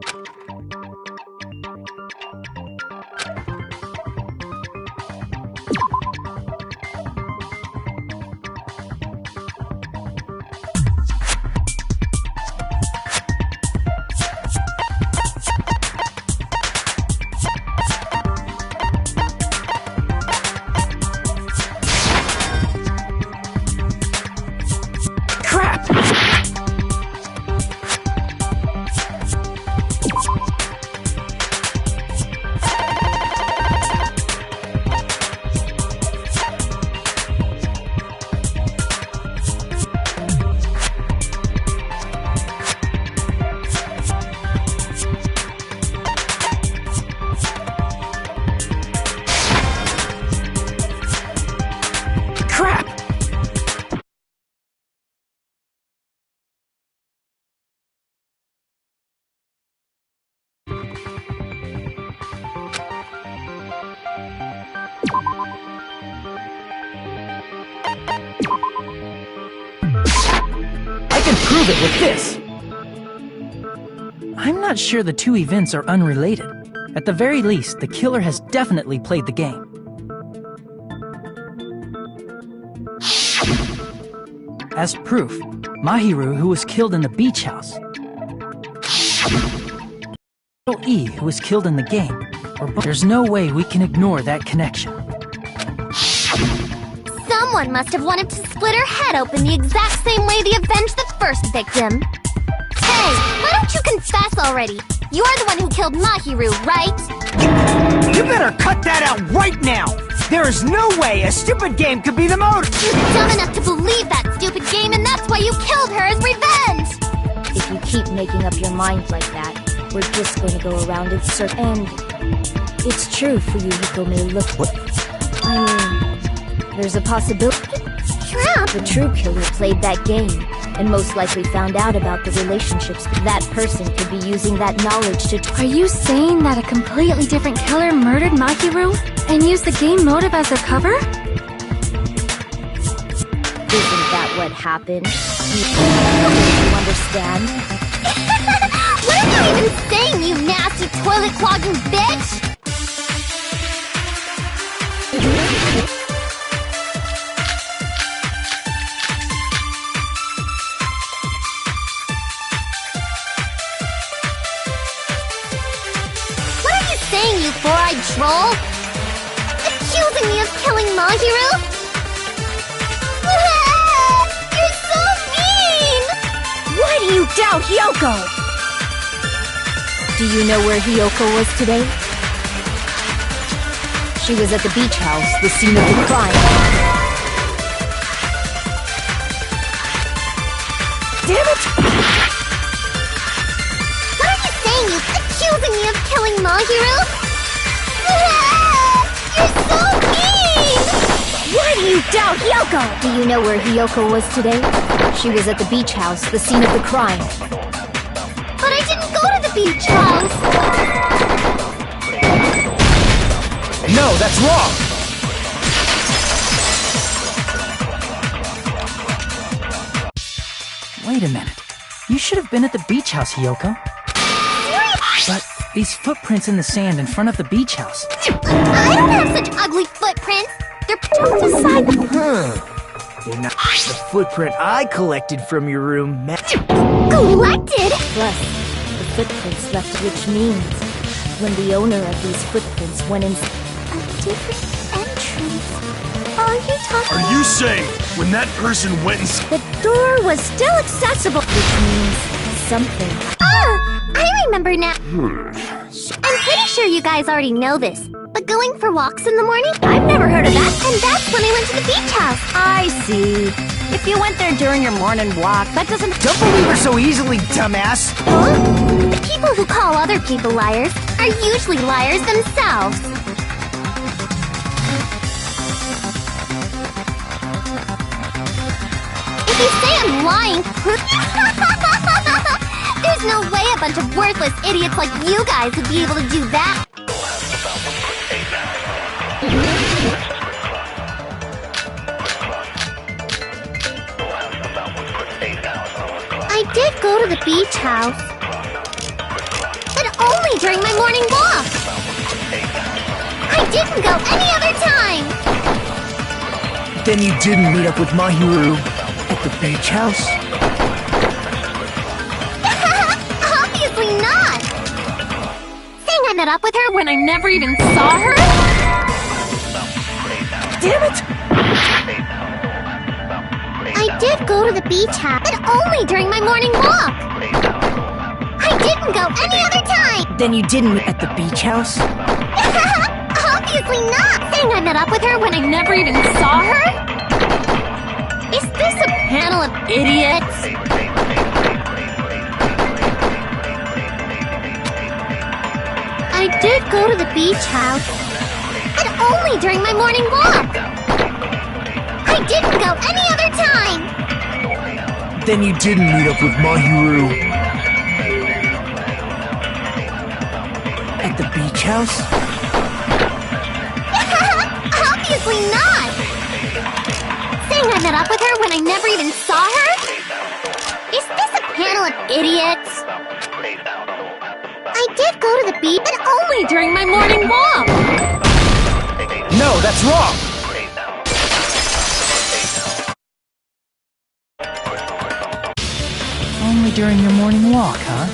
Prove it with this! I'm not sure the two events are unrelated. At the very least, the killer has definitely played the game. As proof, Mahiru, who was killed in the beach house, E, who was killed in the game, there's no way we can ignore that connection. Someone must have wanted to split her head open the exact same way they avenged the first victim. Hey, why don't you confess already? You're the one who killed Mahiru, right? You better cut that out right now! There is no way a stupid game could be the motive! You're dumb enough to believe that stupid game, and that's why you killed her as revenge! If you keep making up your mind like that, we're just going to go around in circles. And it's true, Fuyuhiko may look... What? I mean, there's a possibility... Trap! The true killer played that game, and most likely found out about the relationships. That person could be using that knowledge to... Are you saying that a completely different killer murdered Mahiru and used the game motive as a cover? Isn't that what happened? You understand? What are you even saying, you nasty toilet-clogging bitch? four-eyed troll? Accusing me of killing Mahiru? You're so mean! Why do you doubt Hyoko? Do you know where Hyoko was today? She was at the beach house, the scene of the crime. Damn it! What are you saying? You accusing me of killing Mahiru? You're so mean! Why do you doubt Hyoko? Do you know where Hyoko was today? She was at the beach house, the scene of the crime. But I didn't go to the beach house! No, that's wrong! Wait a minute. You should have been at the beach house, Hyoko. But these footprints in the sand in front of the beach house. I don't have such ugly footprints! They're just beside the... You're not the footprint I collected from your room, Collected? Plus, the footprints left, which means when the owner of these footprints went in... A different entrance. Are you talking Are you saying when that person went and... The door was still accessible, which means something. I remember now. I'm pretty sure you guys already know this, but going for walks in the morning? I've never heard of that. And that's when I went to the beach house. I see. If you went there during your morning walk, that doesn't... Don't believe her so easily, dumbass! Huh? The people who call other people liars are usually liars themselves. If you say I'm lying, there's no way a bunch of worthless idiots like you guys would be able to do that. I did go to the beach house, but only during my morning walk. I didn't go any other time. Then you didn't meet up with Mahiru at the beach house? Obviously not. Saying I met up with her when I never even saw her? Damn it! I did go to the beach house, but only during my morning walk. I didn't go any other time. Then you didn't meet at the beach house? Obviously not. Saying I met up with her when I never even saw her? Is this a panel of idiots? I did go to the beach house, but only during my morning walk. I didn't go any other time. Then you didn't meet up with Mahiru at the beach house? Obviously not. Saying I met up with her when I never even saw her? Is this a panel of idiots? I did go to the beach, but only during my morning walk. No, that's wrong! Only during your morning walk, huh?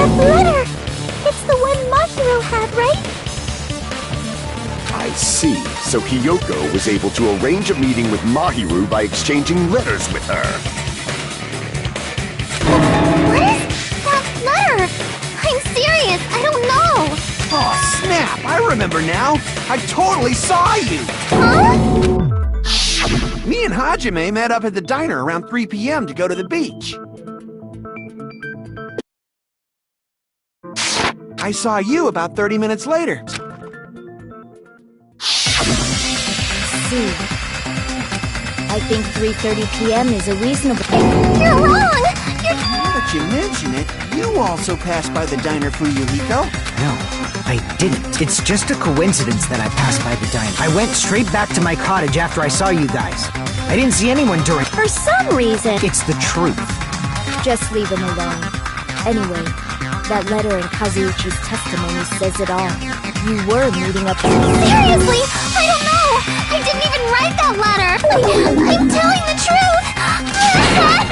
That letter! It's the one Mahiru had, right? I see. So Hyoko was able to arrange a meeting with Mahiru by exchanging letters with her. What is that letter? I'm serious, I don't know. Oh, snap! I remember now. I totally saw you. Huh? Me and Hajime met up at the diner around 3 p.m. to go to the beach. I saw you about 30 minutes later. See, I think 3:30 p.m. is a reasonable... You're wrong! Now that you mention it, you also passed by the diner, Fuyuhiko. No, I didn't. It's just a coincidence that I passed by the diner. I went straight back to my cottage after I saw you guys. I didn't see anyone during... For some reason... It's the truth. Just leave him alone. Anyway, that letter in Kazuichi's testimony says it all. You were meeting up... Seriously? I don't know! I didn't even write that letter! I'm telling the truth!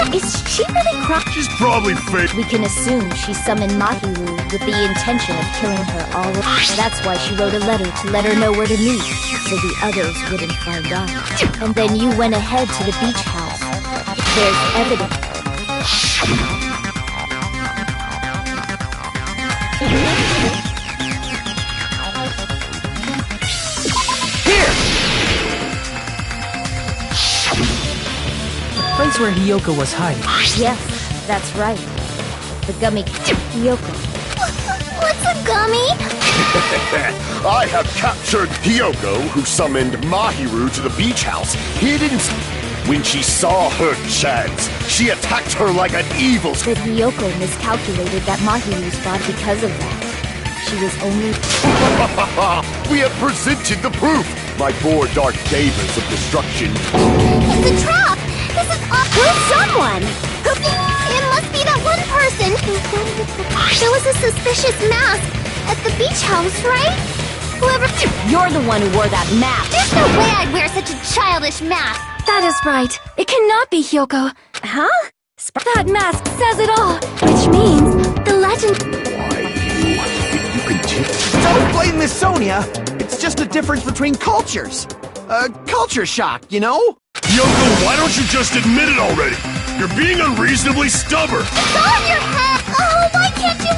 Is she really crying? She's probably fake. We can assume she summoned Mahiru with the intention of killing her all over. That's why she wrote a letter to let her know where to meet, so the others wouldn't find out. And then you went ahead to the beach house. There's evidence. The place where Hiyoko was hiding. Yes, that's right. The gummy... Hiyoko. What's a gummy? I have captured Hiyoko, who summoned Mahiru to the beach house, hidden... When she saw her chance, she attacked her like an evil... But Hiyoko miscalculated that Mahiru's thought because of that. She was only... We have presented the proof! My 4 dark daemons of destruction. It's a trap! This is Who's someone? It must be that one person! There was a suspicious mask at the beach house, right? Whoever... You're the one who wore that mask. There's no way I'd wear such a childish mask! That is right. It cannot be Hyoko. Huh? That mask says it all, which means the legend... Don't blame Miss Sonia! It's just a difference between cultures. Culture shock, you know? Yoko, why don't you just admit it already? You're being unreasonably stubborn. It's all in your head! Oh, why can't you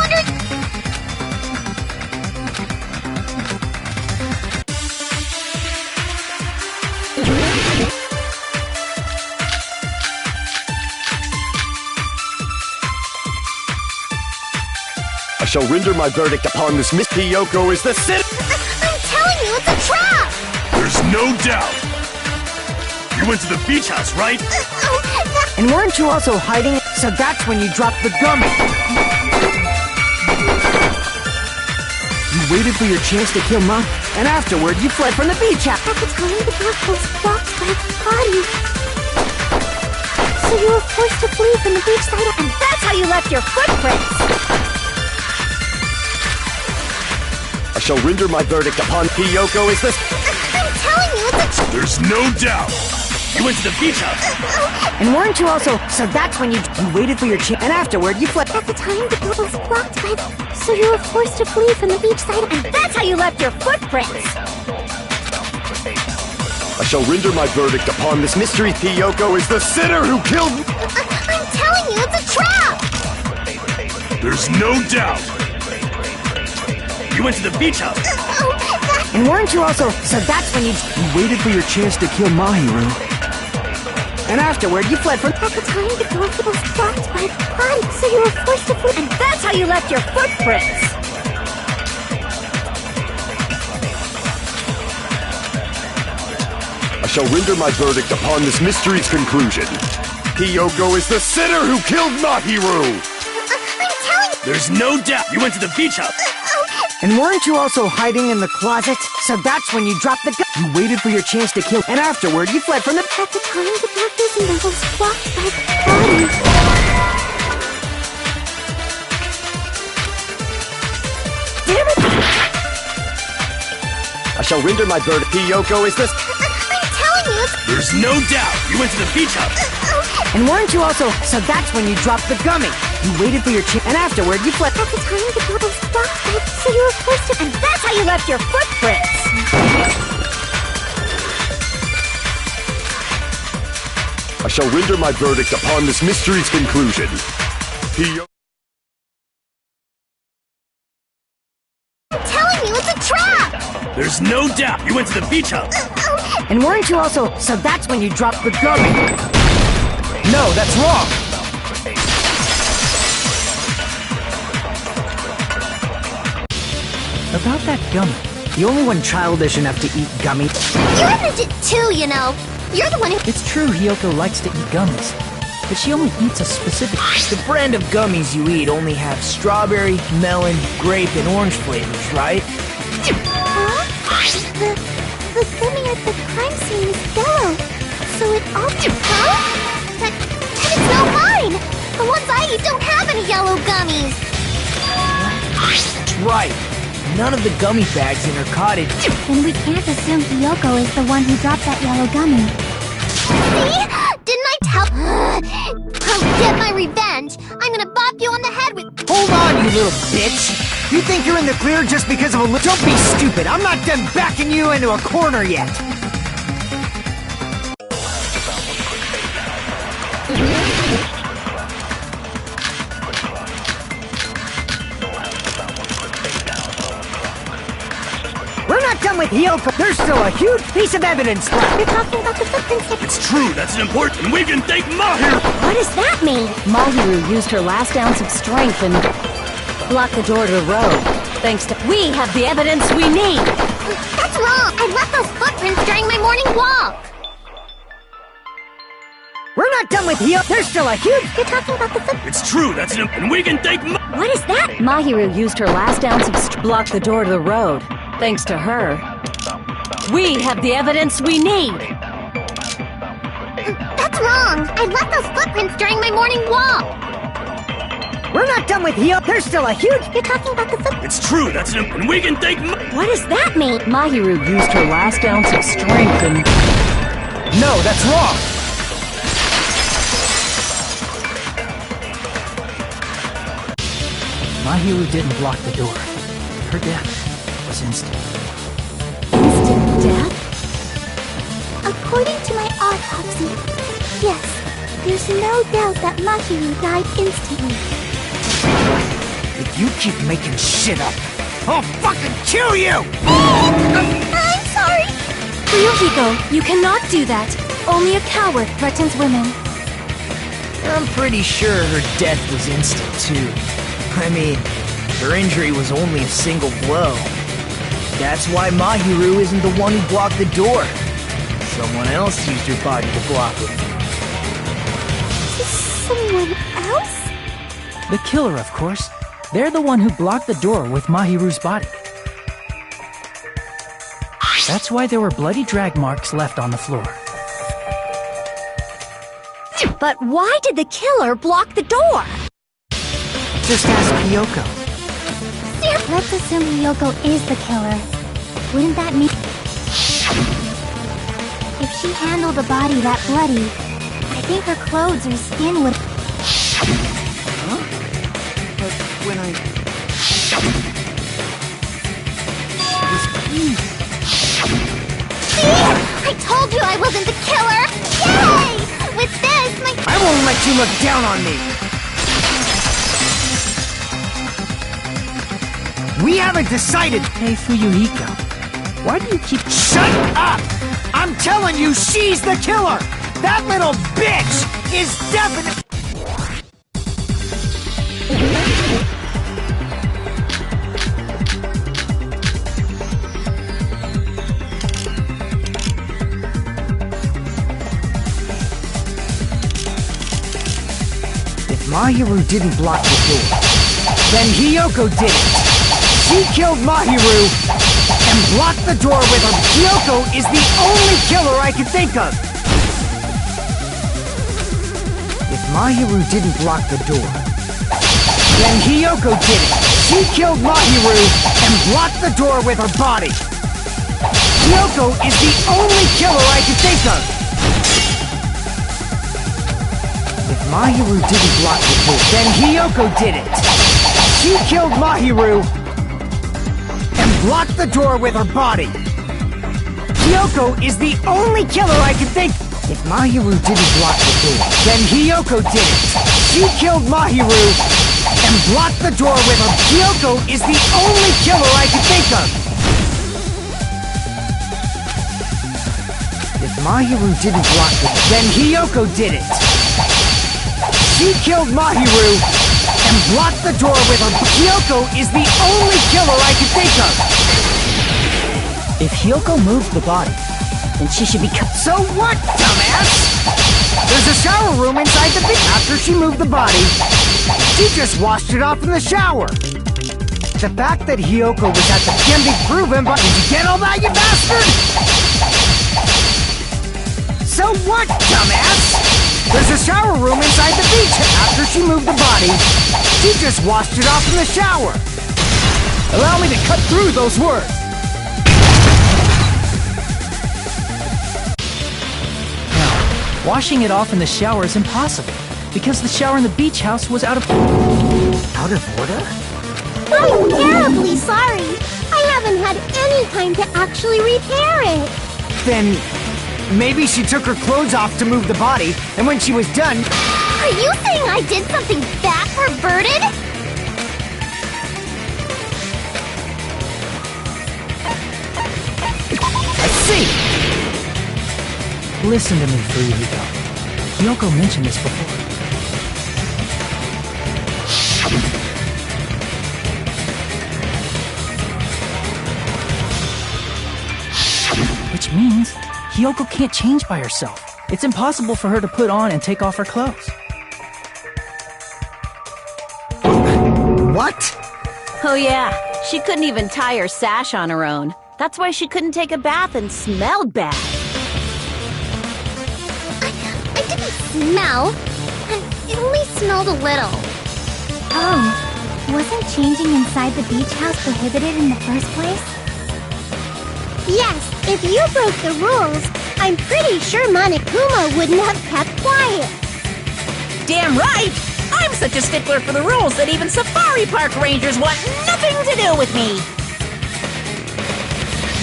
I shall render my verdict upon this Miss Hiyoko is the sin... I'm telling you, it's a trap! There's no doubt. You went to the beach house, right? And weren't you also hiding? So that's when you dropped the gummy. You waited for your chance to kill Ma, and afterward you fled from the beach house. At the time, the dog was blocked by the body. So you were forced to flee from the beach side, And that's how you left your footprints! I shall render my verdict upon Hiyoko is the... I'm telling you, it's a... There's no doubt. You went to the beach house. And weren't you also... So that's when you waited for your chance, and afterward you fled... At the time, the door was blocked by the... So you were forced to flee from the beach side, And that's how you left your footprints! I shall render my verdict upon this mystery. Hiyoko is the sinner who killed... I'm telling you, it's a trap! There's no doubt. You went to the beach house. And weren't you also... So that's when you waited for your chance to kill Mahiru. And afterward you fled from... At the time, the door was blocked by the body. So you were forced to flee... And that's how you left your footprints! I shall render my verdict upon this mystery's conclusion. Hiyoko is the sinner who killed Mahiru! I'm telling you... There's no doubt. You went to the beach house. And weren't you also hiding in the closet? So that's when you dropped the gun. You waited for your chance to kill, and afterward you fled from the... At the time, the darkness and was blocked by the body. Damn it! I shall render my verdict. Hiyoko is the... I'm telling you, it's... There's no doubt. You went to the beach house. And weren't you also... So that's when you dropped the gummy. You waited for your chance, and afterward you fled... At the time, the door was blocked by... So you were forced to... And that's how you left your footprints! I shall render my verdict upon this mystery's conclusion. I'm telling you, it's a trap! There's no doubt you went to the beach house. And weren't you also... So that's when you dropped the gummy. No, that's wrong. About that gummy. The only one childish enough to eat gummy. You're an idiot too, you know. You're the one who... It's true Hiyoko likes to eat gummies, but she only eats a specific... The brand of gummies you eat only have strawberry, melon, grape, and orange flavors, right? Huh? The gummy at the crime scene is yellow. So it all... Huh? That it's not mine! The ones I eat don't have any yellow gummies! That's right. None of the gummy bags in her cottage. Then we can't assume Hiyoko is the one who dropped that yellow gummy. See? Didn't I tell... I'll get my revenge! I'm gonna bop you on the head with... Hold on, you little bitch! You think you're in the clear just because of a little... Don't be stupid! I'm not done backing you into a corner yet! We're not done with Hiyoko. There's still a huge piece of evidence left. You're talking about the footprints. It's true, that's an important. We can thank Mahiru. What does that mean? Mahiru used her last ounce of strength and blocked the door to the road. Thanks to... We have the evidence we need! That's wrong! I left those footprints during my morning walk! We're not done with Hiyoko. There's still a huge... You're talking about the footprints. It's true, that's an... And we can thank What is that? Mahiru used her last ounce of blocked the door to the road. Thanks to her, we have the evidence we need! That's wrong! I left those footprints during my morning walk! We're not done with Hiyoko. There's still a huge... You're talking about the footprints. It's true, that's an... And we can thank What does that mean? Mahiru used her last ounce of strength and... No, that's wrong! Mahiru didn't block the door. Her death was instant. Instant death? According to my autopsy, yes, there's no doubt that Mahiru died instantly. If you keep making shit up, I'll fucking kill you! I'm sorry! Ryuhiko, you cannot do that! Only a coward threatens women. I'm pretty sure her death was instant, too. I mean, her injury was only a single blow. That's why Mahiru isn't the one who blocked the door. Someone else used her body to block it. Someone else? The killer, of course. They're the one who blocked the door with Mahiru's body. That's why there were bloody drag marks left on the floor. But why did the killer block the door? Just ask Hiyoko. Let's assume Hiyoko is the killer. Wouldn't that mean... If she handled a body that bloody, I think her clothes or skin would... Huh? But when I... was clean. See? I told you I wasn't the killer! Yay! With this, my... I won't let you look down on me! We haven't decided... Hey, Fuyuhiko, why do you keep... Shut up! I'm telling you, she's the killer! That little bitch is definitely... If Mahiru didn't block the door, then Hiyoko did it! She killed Mahiru and blocked the door with her. Hiyoko is the only killer I can think of! If Mahiru didn't block the door, then Hiyoko did it! She killed Mahiru and blocked the door with her body! Hiyoko is the only killer I can think of! If Mahiru didn't block the door, then Hiyoko did it! She killed Mahiru and blocked the door with her body! Hiyoko is the only killer I can think... If Mahiru didn't block the door, then Hiyoko did it! She killed Mahiru and blocked the door with her... Hiyoko is the only killer I can think of! Mahiru didn't block it. Then Hiyoko did it. She killed Mahiru and blocked the door with her. Hiyoko is the only killer I can think of. If Hiyoko moved the body, then she should be So what, dumbass? There's a shower room inside the beach. After she moved the body, she just washed it off in the shower. The fact that Hiyoko was at the can be proven, but did you get all that, you bastard? So what, dumbass? There's a shower room inside the beach. After she moved the body, she just washed it off in the shower. Allow me to cut through those words. Washing it off in the shower is impossible, because the shower in the beach house was out of order? I'm terribly sorry. I haven't had any time to actually repair it. Then maybe she took her clothes off to move the body, and when she was done... Are you saying I did something that perverted? I see! Listen to me, Fuyuhiko. Hiyoko mentioned this before. Which means Hiyoko can't change by herself. It's impossible for her to put on and take off her clothes. What? Oh yeah, she couldn't even tie her sash on her own. That's why she couldn't take a bath and smelled bad. I didn't smell. It only smelled a little. Oh, wasn't changing inside the beach house prohibited in the first place? Yes, if you broke the rules, I'm pretty sure Monokuma wouldn't have kept quiet. Damn right! I'm such a stickler for the rules that even safari park rangers want nothing to do with me!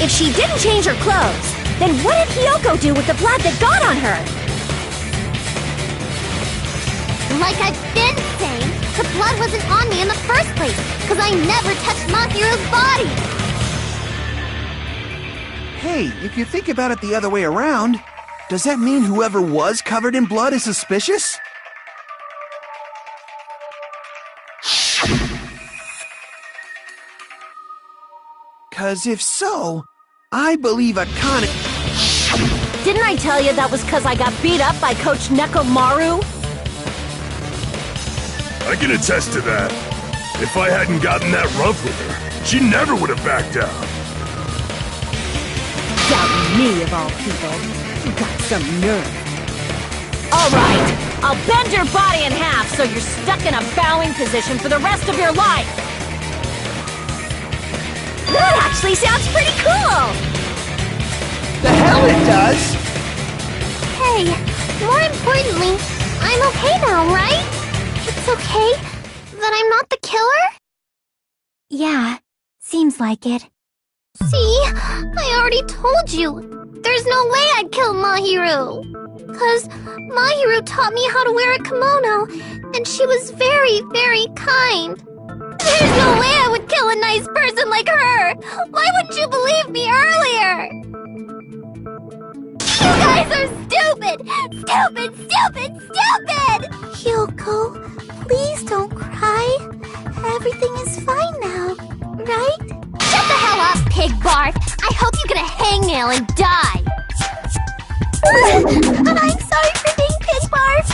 If she didn't change her clothes, then what did Hiyoko do with the blood that got on her? Like I've been saying, the blood wasn't on me in the first place, because I never touched Mahiru's body! Hey, if you think about it the other way around, does that mean whoever was covered in blood is suspicious? Cause if so, I believe Akane... Didn't I tell you that was because I got beat up by Coach Nekomaru? I can attest to that. If I hadn't gotten that rough with her, she never would have backed down. Doubting me, of all people. You got some nerve. Alright, I'll bend your body in half so you're stuck in a bowing position for the rest of your life! That actually sounds pretty cool! The hell it does! Hey, more importantly, I'm okay now, right? It's okay that I'm not the killer? Yeah, seems like it. See? I already told you. There's no way I'd kill Mahiru. 'Cause Mahiru taught me how to wear a kimono, and she was very, very kind. There's no way I would kill a nice person like her! Why wouldn't you believe me earlier? You guys are stupid! Stupid, stupid, stupid! Hyoko, please don't cry. Everything is fine now, right? Shut the hell up, Pig Barf! I hope you get a hangnail and die! I'm sorry for being Pig Barf!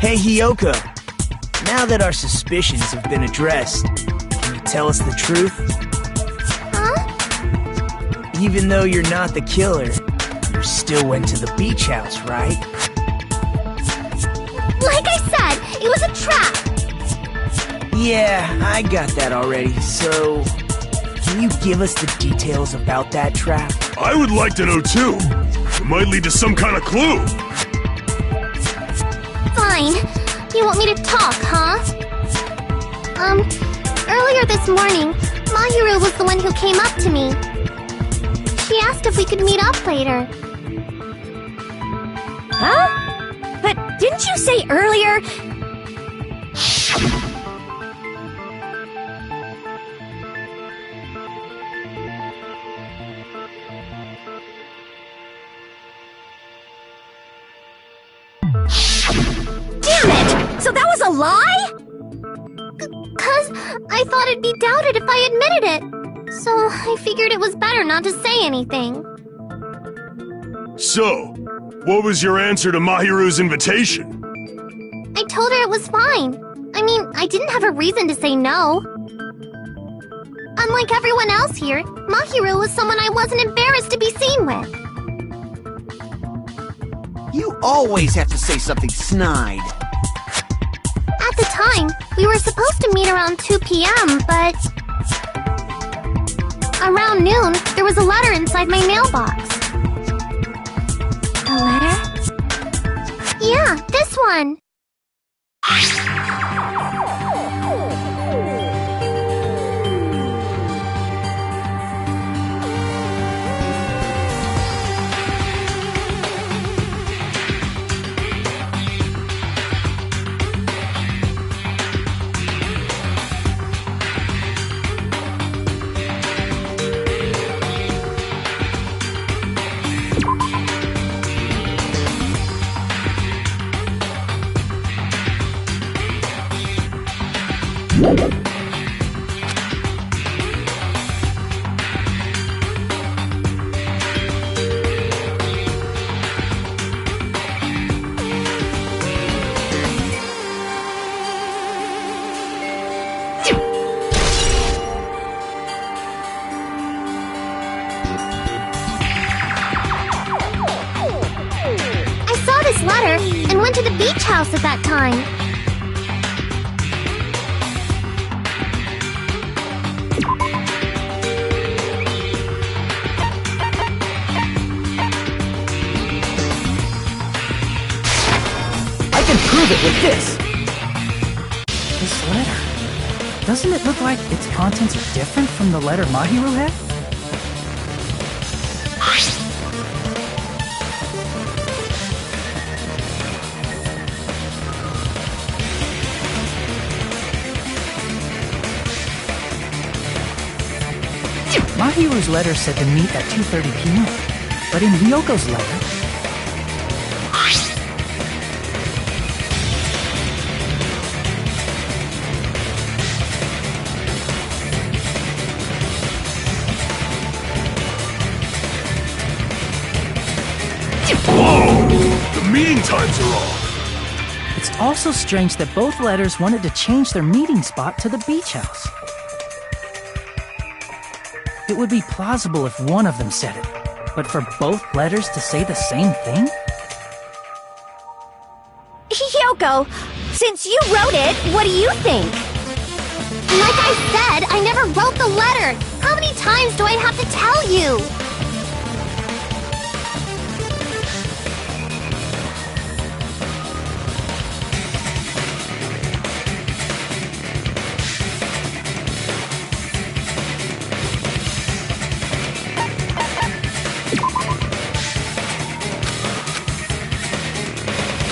Hey, Hiyoko. Now that our suspicions have been addressed, can you tell us the truth? Huh? Even though you're not the killer, you still went to the beach house, right? Like I said, it was a trap! Yeah, I got that already, so... Can you give us the details about that trap? I would like to know too. It might lead to some kind of clue. Fine. You want me to talk, huh? Earlier this morning, Mahiru was the one who came up to me. She asked if we could meet up later. Huh? But didn't you say earlier... Damn it! So that was a lie? 'Cause I thought it'd be doubted if I admitted it. So I figured it was better not to say anything. So, what was your answer to Mahiru's invitation? I told her it was fine. I mean, I didn't have a reason to say no. Unlike everyone else here, Mahiru was someone I wasn't embarrassed to be seen with. You always have to say something snide. At the time, we were supposed to meet around 2 p.m., but... Around noon, there was a letter inside my mailbox. A letter? Yeah, this one. Letter and went to the beach house at that time. I can prove it with this! This letter. Doesn't it look like its contents are different from the letter Mahiru had? Mahiru's letter said to meet at 2:30 p.m., but in Hyoko's letter... Whoa! The meeting times are off! It's also strange that both letters wanted to change their meeting spot to the beach house. It would be plausible if one of them said it, but for both letters to say the same thing? Hiyoko, since you wrote it, what do you think? Like I said, I never wrote the letter. How many times do I have to tell you?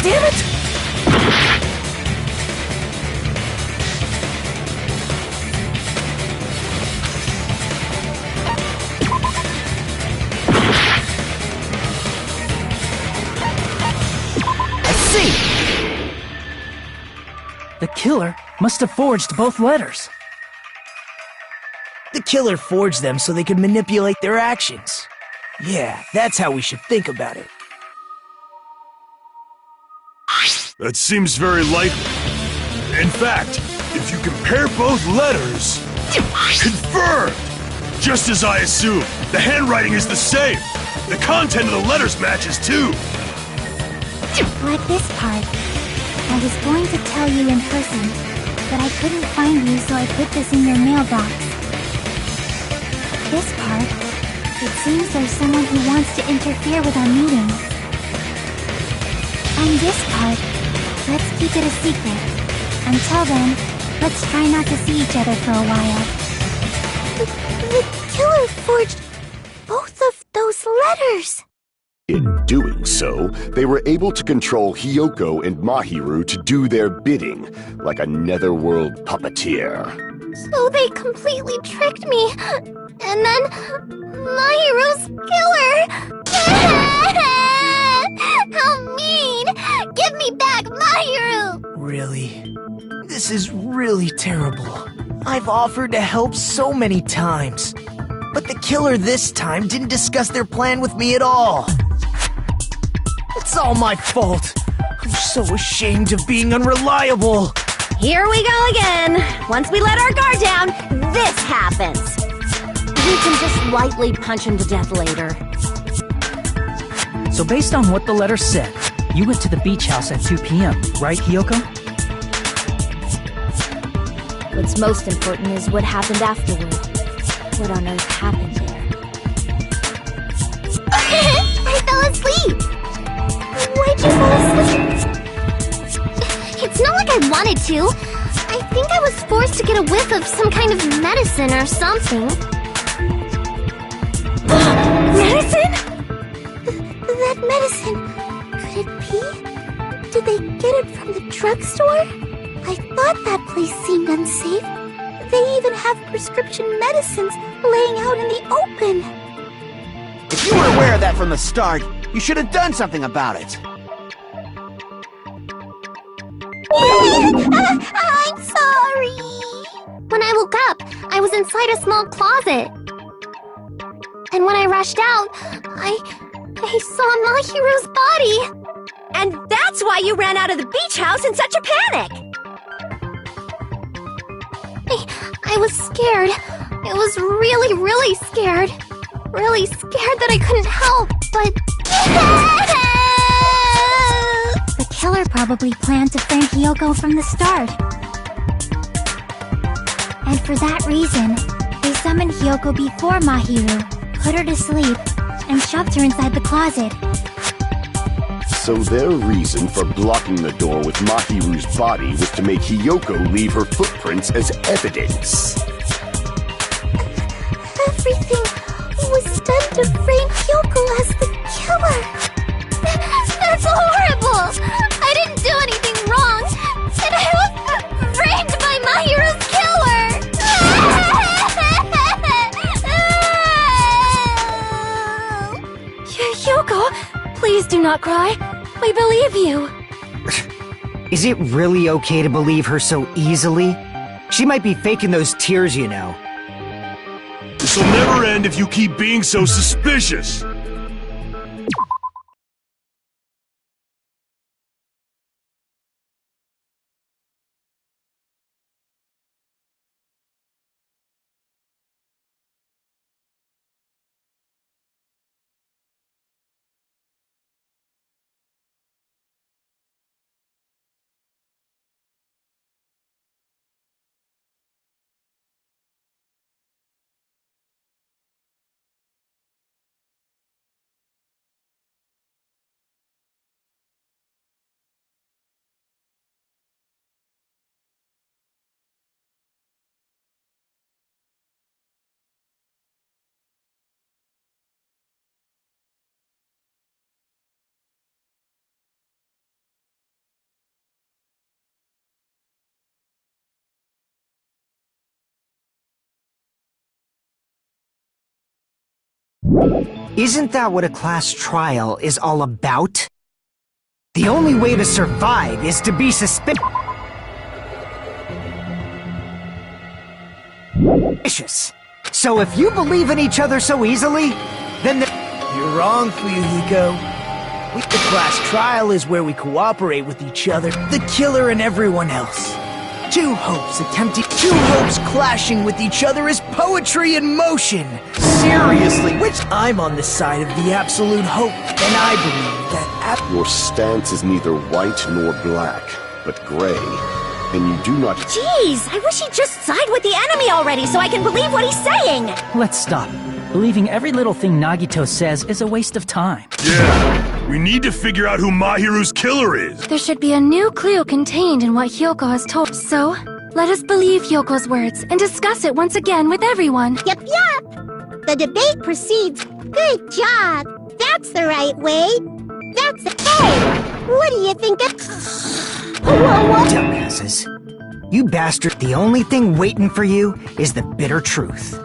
Damn it! I see! The killer must have forged both letters. The killer forged them so they could manipulate their actions. Yeah, that's how we should think about it. That seems very likely. In fact, if you compare both letters... Confirmed! Just as I assumed, the handwriting is the same. The content of the letters matches too. Like this part. I was going to tell you in person, but I couldn't find you, so I put this in your mailbox. This part. It seems there's someone who wants to interfere with our meeting. And this part. Let's keep it a secret. Until then, let's try not to see each other for a while. The killer forged both of those letters! In doing so, they were able to control Hiyoko and Mahiru to do their bidding, like a netherworld puppeteer. So they completely tricked me. And then... Mahiru's killer! How mean! Give me back Mahiru! Really? This is really terrible. I've offered to help so many times. But the killer this time didn't discuss their plan with me at all. It's all my fault. I'm so ashamed of being unreliable. Here we go again. Once we let our guard down, this happens. We can just lightly punch him to death later. So based on what the letter said, you went to the beach house at 2 p.m., right, Hiyoko? What's most important is what happened afterward. What on earth happened there? I fell asleep! Why'd you fall asleep? It's not like I wanted to. I think I was forced to get a whiff of some kind of medicine or something. Medicine? That medicine... Could it be? Did they get it from the drugstore? I thought that place seemed unsafe. They even have prescription medicines laying out in the open. If you were aware of that from the start, you should have done something about it. I'm sorry. When I woke up, I was inside a small closet. And when I rushed out, I saw Mahiru's body. And that's why you ran out of the beach house in such a panic! I was scared. I was really, really scared. Really scared that I couldn't help, but... The killer probably planned to frame Hiyoko from the start. And for that reason, they summoned Hiyoko before Mahiru, put her to sleep, and shoved her inside the closet. So their reason for blocking the door with Mahiru's body was to make Hiyoko leave her footprints as evidence. Everything was done to frame Hiyoko as the killer. That's horrible! I didn't do anything wrong, and I was framed by Mahiru's killer! Hiyoko, please do not cry. We believe you. Is it really okay to believe her so easily? She might be faking those tears, you know. This'll never end if you keep being so suspicious. Isn't that what a class trial is all about? The only way to survive is to be suspicious. So if you believe in each other so easily, then you're wrong, Fuyuhiko. The class trial is where we cooperate with each other, the killer and everyone else. Two hopes clashing with each other is poetry in motion. Seriously, I'm on the side of the absolute hope, and I believe that Your stance is neither white nor black, but gray, and you do not... Jeez, I wish he'd just side with the enemy already so I can believe what he's saying! Let's stop. Believing every little thing Nagito says is a waste of time. Yeah, we need to figure out who Mahiru's killer is. There should be a new clue contained in what Hyoko has told. So, let us believe Hyoko's words and discuss it once again with everyone. Yep. The debate proceeds. Good job. That's the right way. That's the... Hey! What do you think of... Whoa. dumbasses. You bastard, the only thing waiting for you is the bitter truth.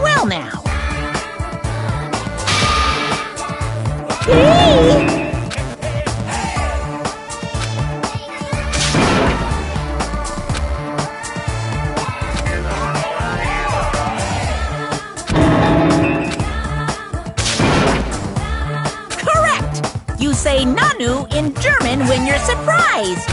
Well now. Correct! You say Nanu in German when you're surprised.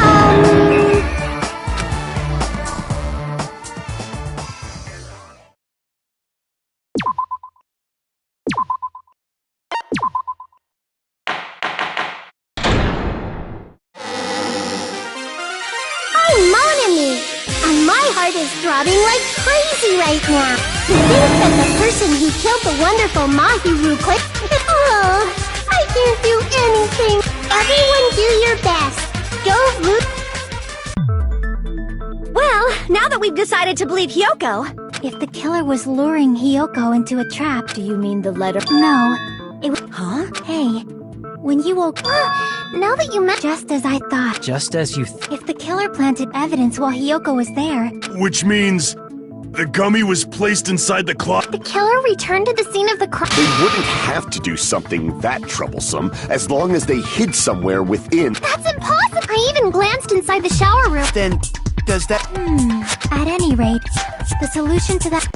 My heart is throbbing like crazy right now. To think that the person who killed the wonderful Mahiru quit. Oh, I can't do anything. Everyone do your best. Go root. Well, now that we've decided to believe Hyoko... If the killer was luring Hyoko into a trap... Do you mean the letter? No. Huh? Hey, when you woke... now that you met... Just as I thought. Just as you If the killer planted evidence while Hyoko was there... Which means the gummy was placed inside the closet. The killer returned to the scene of the crime. They wouldn't have to do something that troublesome as long as they hid somewhere within. That's impossible! I even glanced inside the shower room. Then, does that... At any rate, the solution to that...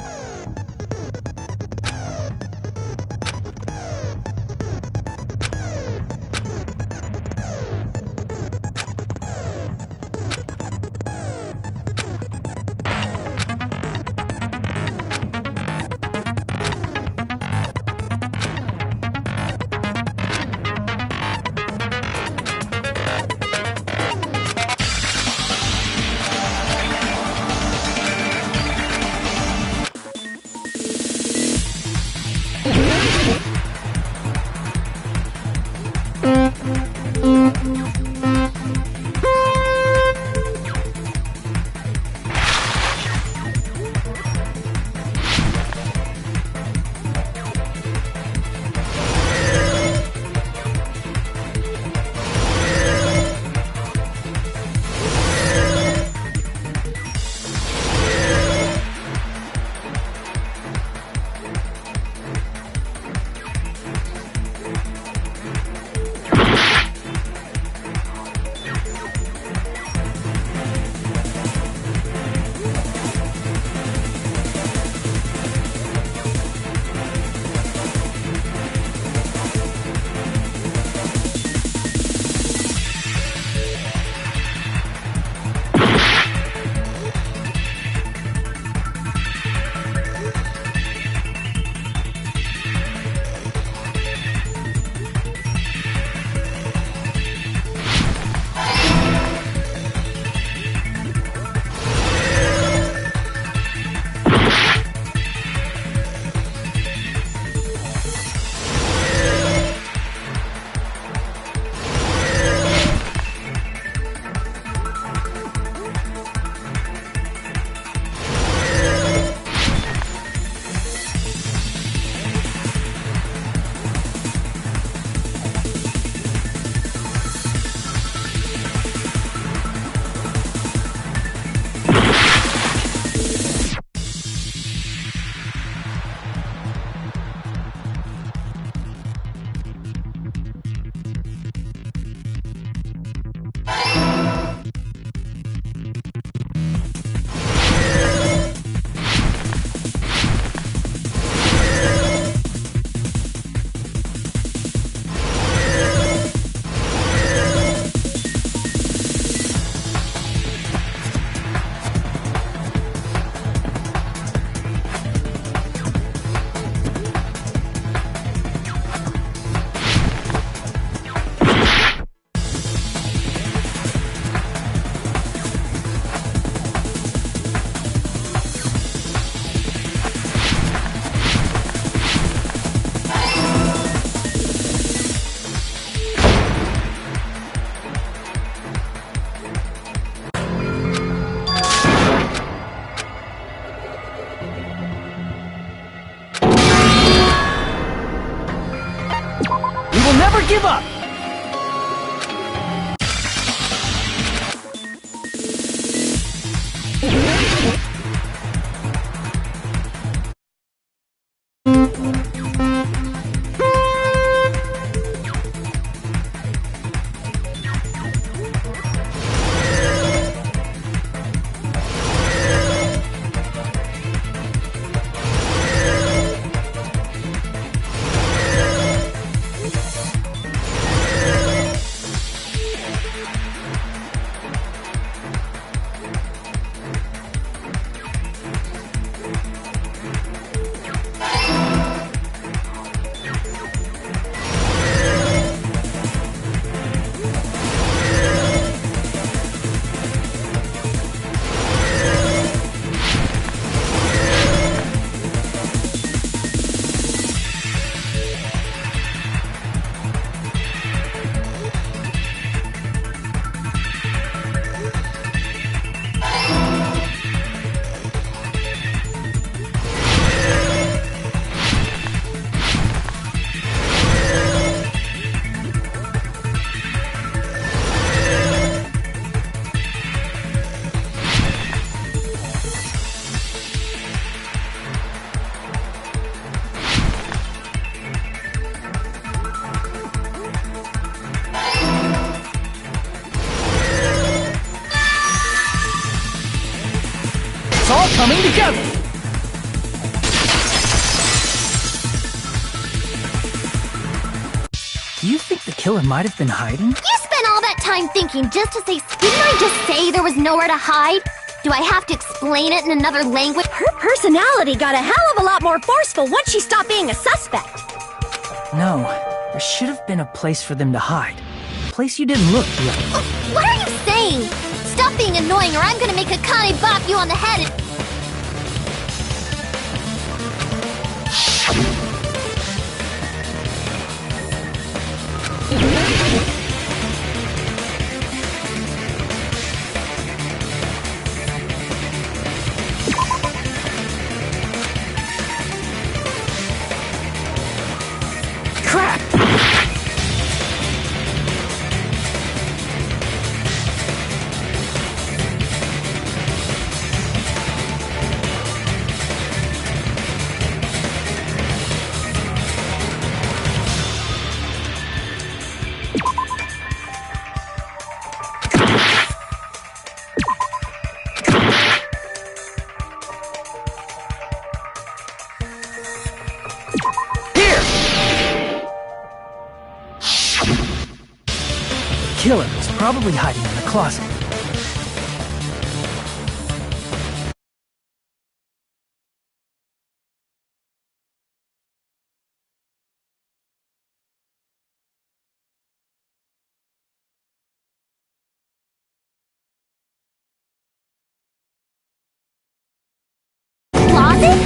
Never give up! It's all coming together! Do you think the killer might have been hiding? You spent all that time thinking just to say... Didn't I just say there was nowhere to hide? Do I have to explain it in another language? Her personality got a hell of a lot more forceful once she stopped being a suspect. No, there should have been a place for them to hide. A place you didn't look the other. What are you saying? Stop being annoying or I'm gonna make Akane bop you on the head and... Crap! The killer was probably hiding in the closet. Closet?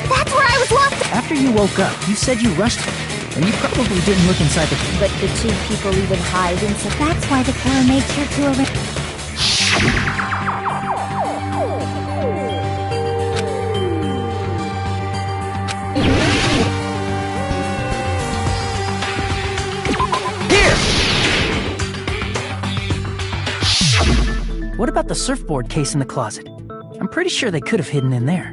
That's where I was lost. After you woke up, you said you rushed her, and you probably didn't look inside the... But the two people even hide inside. That's why the killer made sure to arrange. What about the surfboard case in the closet? I'm pretty sure they could have hidden in there.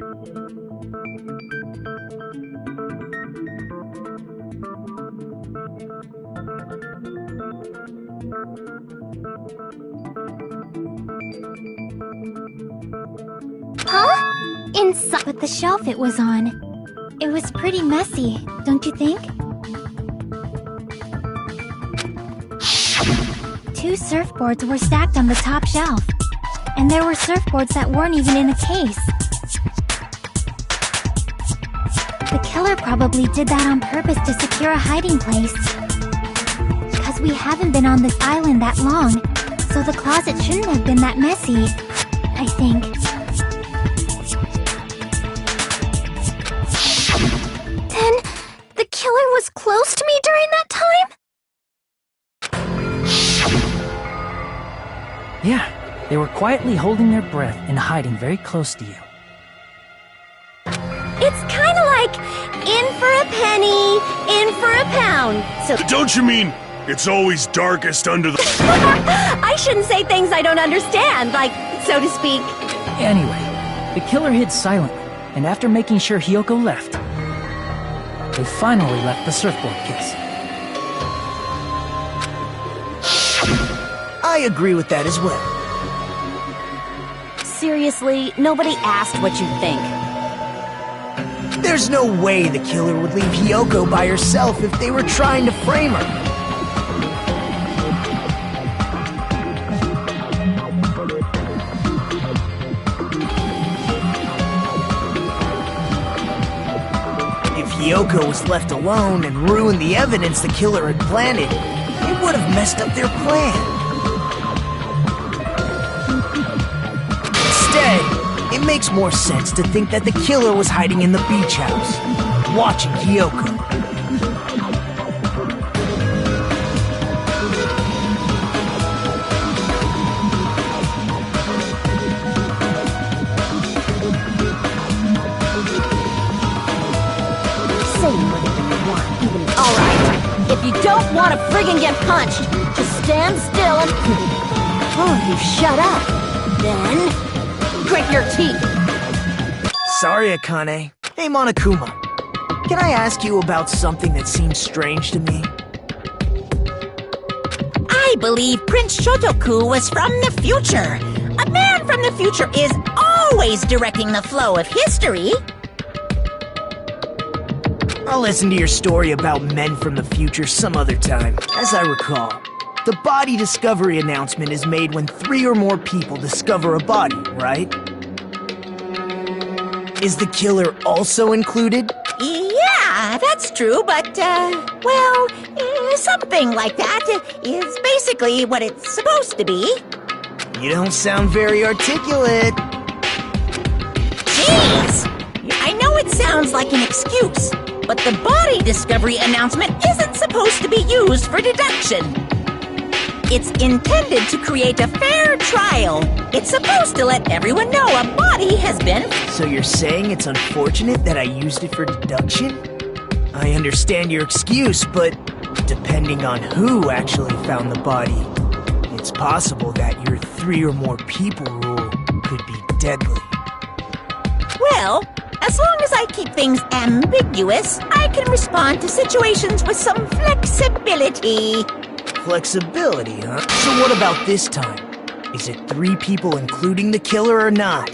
Huh? Inside. But the shelf it was on. It was pretty messy, don't you think? Two surfboards were stacked on the top shelf. And there were surfboards that weren't even in a case. The killer probably did that on purpose to secure a hiding place. Because we haven't been on this island that long, so the closet shouldn't have been that messy, I think. Then, the killer was close to me during that time? Yeah, they were quietly holding their breath and hiding very close to you. It's kind of like in for a penny, in for a pound. So Don't you mean It's always darkest under the... I shouldn't say things I don't understand, like, so to speak. Anyway, the killer hid silently, and after making sure Hiyoko left, they finally left the surfboard kiss. I agree with that as well. Seriously, nobody asked what you think. There's no way the killer would leave Hiyoko by herself if they were trying to frame her. If Hiyoko was left alone and ruined the evidence the killer had planted, it would have messed up their plan. Instead, it makes more sense to think that the killer was hiding in the beach house, watching Hiyoko. Say whatever you want, even if... Alright, if you don't want to friggin' get punched, just stand still and... Oh, you shut up. Then... grit your teeth. Sorry, Akane. Hey, Monokuma. Can I ask you about something that seems strange to me? I believe Prince Shotoku was from the future. A man from the future is always directing the flow of history. I'll listen to your story about men from the future some other time. As I recall, the body discovery announcement is made when 3 or more people discover a body, right? Is the killer also included? Yeah, that's true, but, well, something like that is basically what it's supposed to be. You don't sound very articulate. Jeez! I know it sounds like an excuse, but the body discovery announcement isn't supposed to be used for deduction. It's intended to create a fair trial. It's supposed to let everyone know a body has been... So you're saying it's unfortunate that I used it for deduction? I understand your excuse, but depending on who actually found the body, it's possible that your 3 or more people rule could be deadly. Well, as long as I keep things ambiguous, I can respond to situations with some flexibility. Flexibility, huh? So what about this time? Is it 3 people including the killer or not?